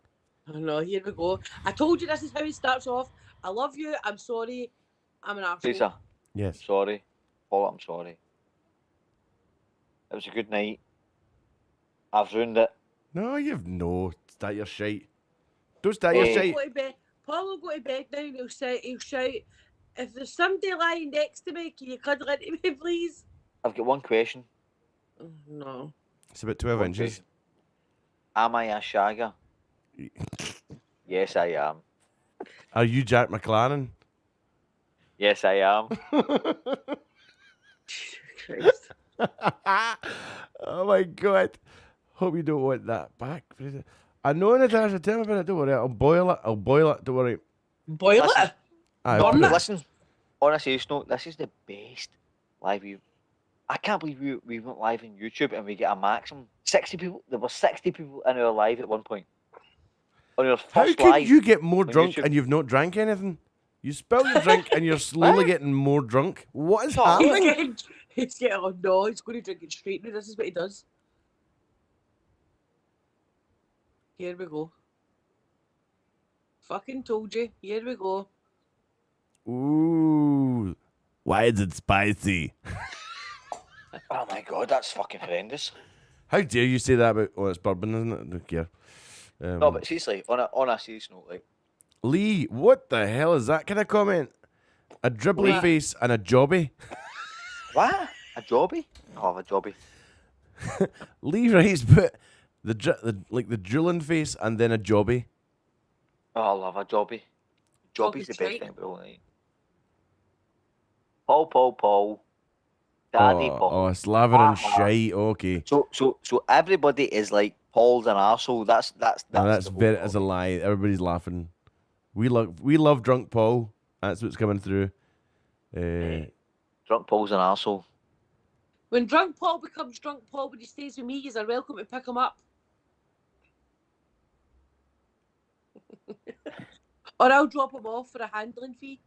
Oh no, here we go. I told you this is how it starts off. I love you, I'm sorry, I'm an arsehole. Fraser, Yes. sorry. Paula, I'm sorry. It was a good night. I've ruined it. No, you've no. Start your shite. Don't start your Hey. shite. Go to bed. Paul will go to bed now and he'll shout, if there's somebody lying next to me, can you cuddle into me, please? I've got one question. Oh, no. It's about 12 One inches. question. Am I a shagger? Yes, I am. Are you Jack McLaren? Yes, I am. Christ. Oh my god. Hope you don't want that back. I know, Natasha, tell me about it. Don't worry. I'll boil it. Don't worry. Boil Listen. it. Aye, Burn put it. it- Listen, on a serious note, this is the best live view. I can't believe we went live on YouTube and we get a maximum 60 people. There were 60 people in our live at one point. On our How first can live. you get more on drunk YouTube. and you've not drank anything? You spill your drink and you're slowly Huh? getting more drunk. What is No, happening? He's getting, oh no, he's going to drink it straight now. This is what he does. Here we go. Fucking told you. Here we go. Ooh. Why is it spicy? Oh my god, that's fucking horrendous. How dare you say that about? Oh, it's bourbon, isn't it? I don't care. No, but seriously, on a serious note, like, Lee, what the hell is that kind of comment? A dribbly What? face and a jobby. what? A jobby? Oh, a jobby. Lee writes, but the drooling face and then a jobby. Oh, I love a jobby. Jobby's the Fucking best shite. thing about all night. Paul. Daddy Paul. Oh, slaver and shite. Okay. So everybody is like Paul's an arsehole. That's No, that's the whole very. It's a problem. lie. Everybody's laughing. We love drunk Paul. That's what's coming through. Drunk Paul's an arsehole. When drunk Paul becomes drunk Paul, when he stays with me, you are welcome to pick him up. Or I'll drop him off for a handling fee.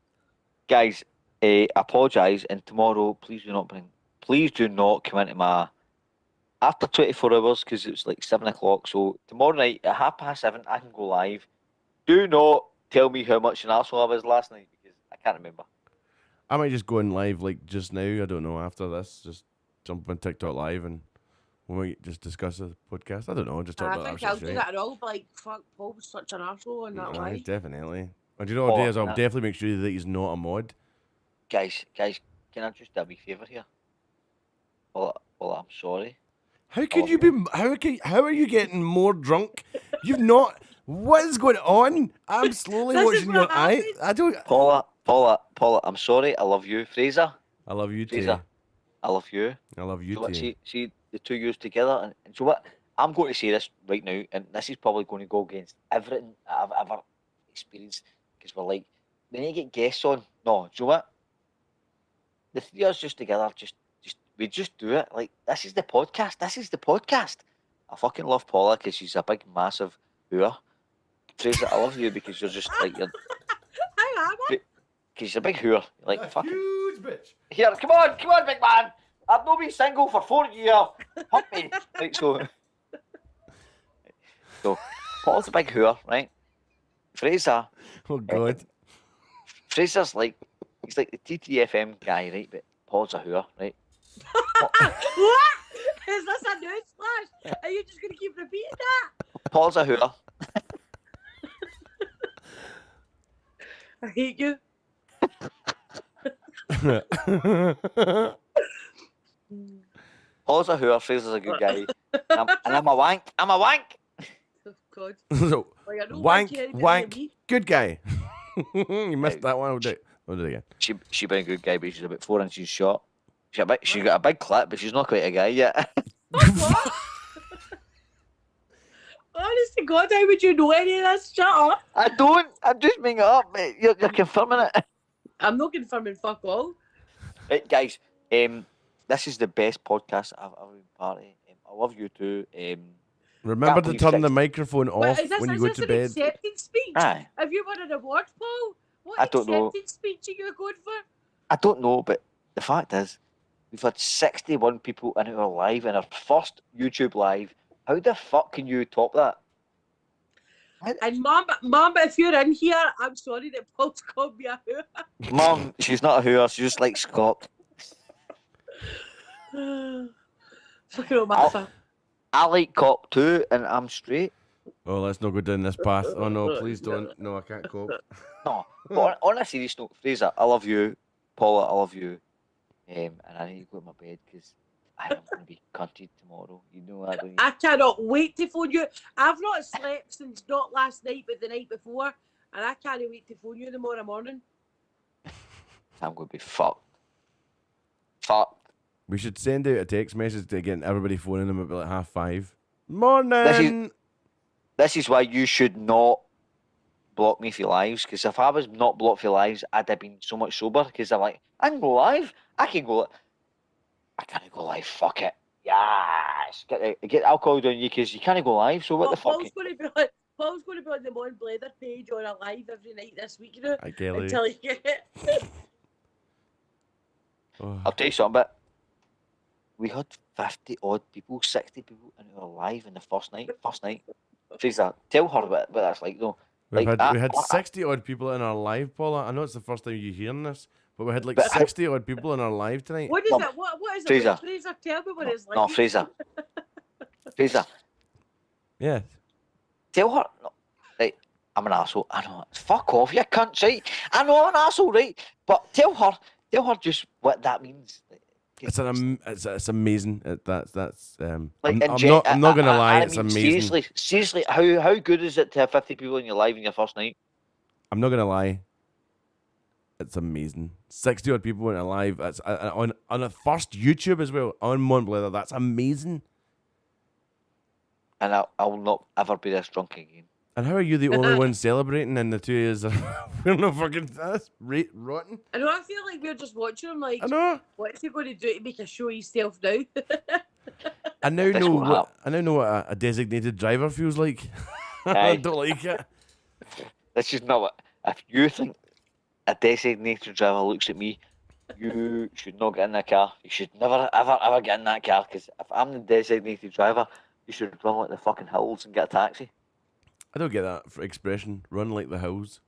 Guys, I apologise, and tomorrow please do not come into my after 24 hours because it's like 7 o'clock. So tomorrow night at 7:30 I can go live. Do not tell me how much an arsehole I was last night because I can't remember. I might just go in live like just now. I don't know. After this, just jump on TikTok live and we might just discuss the podcast. I don't know. Just talk I about think our I'll shit, do right? that and I'll be like, fuck, Paul was such an arsehole in that Aye, live. definitely. And you know what I'll do is I'll no. definitely make sure that he's not a mod. Guys, can I just do a wee favour here? Well, I'm sorry. How can love you be? How are you getting more drunk? You've not. What is going on? I'm slowly This is watching your what eye. happened. I don't. Paula, I'm sorry. I love you. Fraser, I love you too. Fraser, I love you. I love you So what, too. see the two yous together, and so what? I'm going to say this right now, and this is probably going to go against everything I've ever experienced, because we're like, when you get guests on, no, do you know what? The three of us just together, we just do it. Like, this is the podcast. This is the podcast. I fucking love Paula because she's a big, massive whore. Fraser, I love you because you're just like, you're, Hang on, man. because you're a big whore. Like, A fucking. huge bitch. Here, come on, big man. I've not been single for 4 years. Help me. Right, so Paul's a big whore, right? Fraser, Oh God. Fraser's like, he's like the TTFM guy, right? But Paul's a whore, right? What? Is this a news flash? Are you just going to keep repeating that? Paul's a whore. I hate you. Paul's a whore. Fraser's a good guy. And I'm a wank. I'm a wank. God. So, Like, I know wank, Wanky anybody wank, than me. good guy. You missed that one. We'll do it again. She been a good guy, but she's about 4 inches short. She got a big clip, but she's not quite a guy yet. What? Honest to God, how would you know any of this? Shut up. I don't. I'm just making it up. Mate. You're confirming it. I'm not confirming fuck all. Right, guys. This is the best podcast I've ever been part of. I love you too. Remember to believe turn the 60 microphone off Wait, when you go to an bed. acceptance speech? Aye. Have you won an award, Paul? What I don't know. acceptance speech are you going for? I don't know, but the fact is, we've had 61 people in our live in our first YouTube live. How the fuck can you top that? And Mum, if you're in here, I'm sorry that Paul's called me a who. Mum, she's not a hooer. She just likes cock. Fucking old Martha. I like cock too, and I'm straight. Oh, let's not go down this path. Oh no, please don't. No, I can't cope. No, but on a serious note, Fraser, I love you. Paula, I love you. And I need to go to my bed because I am going to be cunted tomorrow. You know that, don't you? I cannot wait to phone you. I've not slept since not last night, but the night before, and I can't wait to phone you tomorrow morning. I'm going to be fucked. Fucked. We should send out a text message to get everybody phoning them at like 5:30. Morning. This is why you should not block me for lives, because if I was not blocked for lives, I'd have been so much sober, because I'm like, I can go live. I can't go live. Fuck it. Yes. Get alcohol down you, because you can't go live. So what the fuck? Paul's going to be on the Mon Blether page on a live every night this week, you know, I get it. until you get it. Oh. I'll tell you something, but we had 50 odd people, 60 people in our live in the first night. Fraser, tell her what that's like though. We Like, had 60 odd people in our live, Paula. I know it's the first time you're hearing this, but we had like But 60 odd people in our live tonight. What is Mum, it? What is it? Fraser. Like? Fraser, tell me what it's like. No, Fraser. Yeah. Tell her. No, right, I'm an asshole. I know. Fuck off, you cunt, right? I know I'm an asshole, right? But tell her just what that means. It's amazing. Like, I'm not gonna lie, it's amazing. Seriously, how good is it to have 50 people in your live in your first night? I'm not gonna lie. It's amazing. 60 odd people went live. That's on a first YouTube as well on Mon Blether. That's amazing. And I'll not ever be this drunk again. And how are you the only one celebrating in the 2 years? We're not fucking that's rotten. I know. I feel like we're just watching him. Like, I know. what is he going to do to make a show himself now? I now know what a designated driver feels like. I don't like it. This is not what. If you think a designated driver looks at me, you should not get in that car. You should never, ever get in that car, because if I'm the designated driver, you should run like the fucking hills and get a taxi. I don't get that expression. Run like the hills.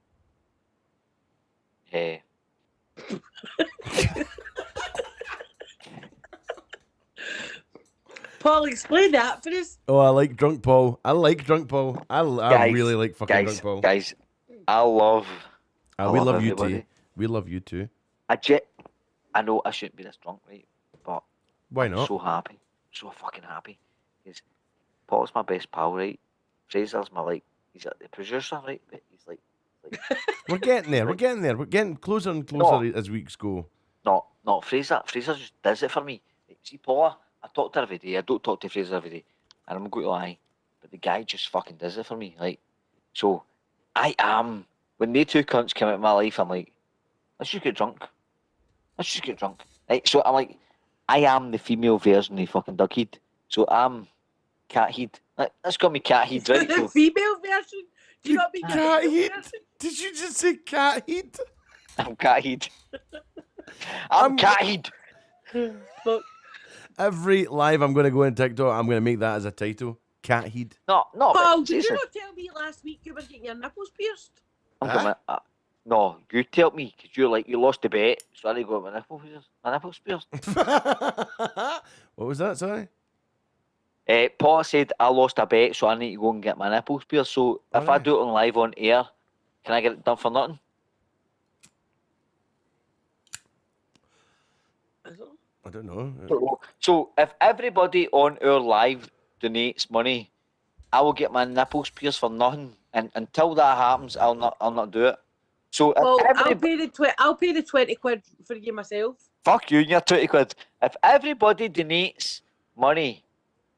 Hey. Paul, explain that for us. Oh, I like drunk Paul. I really like fucking drunk Paul. Guys, I love We love you everybody. too. We love you too. I know I shouldn't be this drunk, right? But Why I'm not? so happy. So fucking happy. Because Paul's my best pal, right? Fraser's my he's like the producer, right? But he's like We're getting there. We're getting closer and closer as weeks go. not Fraser. Fraser just does it for me. See, Paula, I talk to her every day. I don't talk to Fraser every day. And I'm going to lie. But the guy just fucking does it for me. So I am, when they two cunts come out of my life, I'm like, let's just get drunk. Right? So I'm like, I am the female version of fucking Duckhead. So I'm Cathead. Let's call me Cathead, right? The So, female version? Do you not mean Cathead? the female version? Did you just say Cathead? I'm Cathead. I'm Cathead. Fuck. Every live I'm going to go on TikTok, I'm going to make that as a title. Cathead. No, Paul, but did you seriously. not tell me last week you were getting your nipples pierced? No, you tell me, because you lost the bet, so I need to go with my nipples pierced. What was that, sorry? Paul said I lost a bet, so I need to go and get my nipples pierced. So if I Alright. do it on live on air, can I get it done for nothing? I don't know. So if everybody on our live donates money, I will get my nipples pierced for nothing, and until that happens, I'll not do it. So if Well, everybody, I'll pay the 20 quid for you myself. fuck you and your 20 quid. If everybody donates money,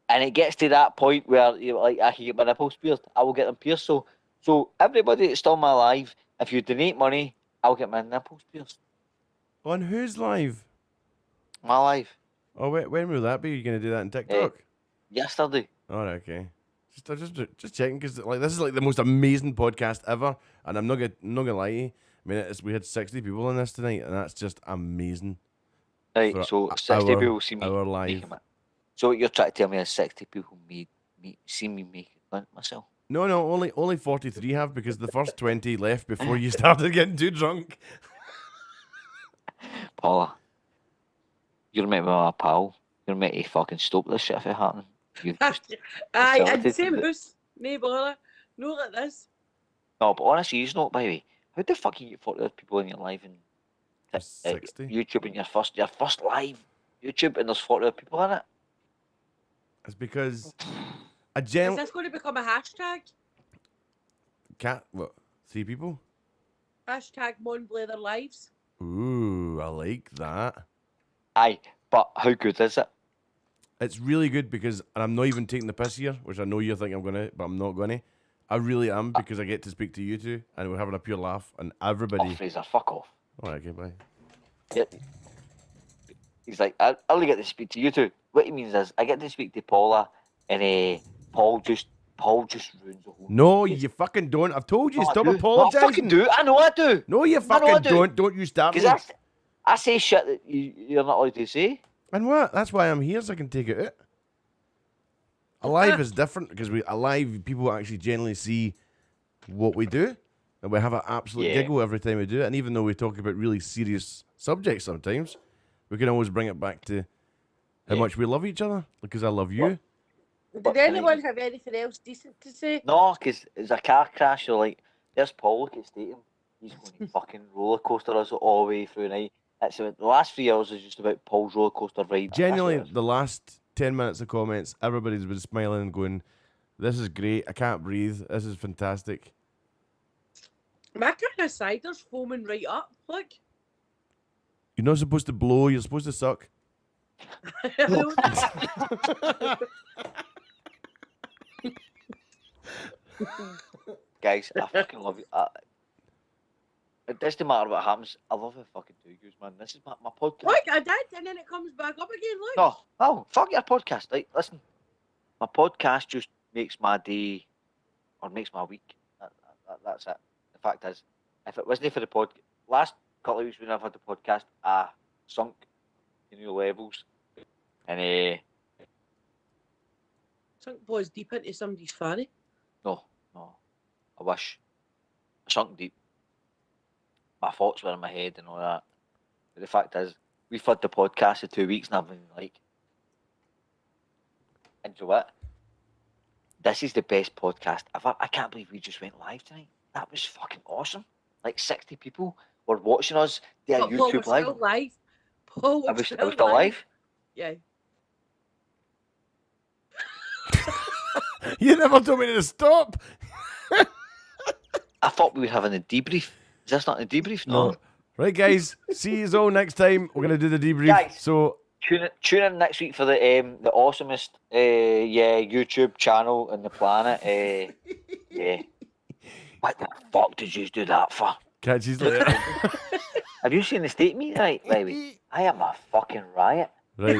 and it gets to that point where you like I can get my nipples pierced, I will get them pierced. So everybody that's still alive, if you donate money, I'll get my nipples pierced. On who's live? My life. Oh, wait, when will that be? Are you going to do that on TikTok? Yesterday. All right, okay. Just checking because like this is like the most amazing podcast ever, and I'm not gonna lie to you. I mean, we had 60 people in this tonight, and that's just amazing. Right, For so 60 people see me our live. making it. So what you're trying to tell me is 60 people see me make it myself. No, only 43 have because the first 20 left before you started getting too drunk. Paula, you're meant to be my pal. You're meant to fucking stop this shit if it happens. You've just Aye, and facilitated same it. house. No bother. No like this. No, but honestly, you know, by the way, how the fuck you get 40 people in your life and 60. YouTube and your first live YouTube and there's 40 people in it? It's because a Is gen this going to become a hashtag? cat. What? 3 people? Hashtag Mon Blether Lives. Ooh, I like that. Aye, but how good is it? It's really good because, and I'm not even taking the piss here, which I know you think I'm gonna, but I'm not gonna. I really am because I get to speak to you two, and we're having a pure laugh, and Oh, everybody. Fraser, fuck off. All right, okay, bye. Yeah. He's like, I only get to speak to you two. What he means is, I get to speak to Paula, and Paul just ruins the whole. No, thing. you fucking don't. I've told you, No, I stop do. No, I apologizing. fucking do. I know I do. No, you I fucking do. don't you start me. Because I say shit that you're not allowed to say. And what? That's why I'm here, so I can take it out. Alive is different because alive people actually generally see what we do, and we have an absolute Yeah. giggle every time we do it. And even though we talk about really serious subjects sometimes, we can always bring it back to how Yeah. much we love each other. Because I love you. Did anyone have anything else decent to say? No, because it's a car crash. So like, there's Paul. Look at Stadium. He's going to fucking roller coaster us all the way through the night. That's the last 3 hours is just about Paul's roller coaster ride. Genuinely, That's what it is. the last 10 minutes of comments, everybody's been smiling and going, "This is great. I can't breathe. This is fantastic." My kind of cider's foaming right up. Look. You're not supposed to blow. You're supposed to suck. Guys, I fucking love you. It doesn't matter what happens. I love it fucking do you, man. This is my podcast. Look, I did, and then it comes back up again. Look. No, oh, fuck your podcast. Like, listen, my podcast just makes my day or makes my week. That's it. The fact is, if it wasn't for the last couple of weeks when I've had the podcast, I sunk to new levels. And Sunk boys deep into somebody's fanny. no, I wish. I sunk deep. My thoughts were in my head and all that. But the fact is, we've had the podcast for 2 weeks and I've been like, and you know what? This is the best podcast ever. I can't believe we just went live tonight. That was fucking awesome. Like 60 people were watching us do a But Paul, YouTube we're live. still live. Paul, I was still live. Yeah. You never told me to stop. I thought we were having a debrief. Is this not a debrief? No. Right, guys. See you all next time. We're gonna do the debrief. Guys. So Tune in next week for the awesomest YouTube channel on the planet. Yeah. What the fuck did you do that for? catch you later. Have you seen the state meet tonight, baby? I am a fucking riot. Right.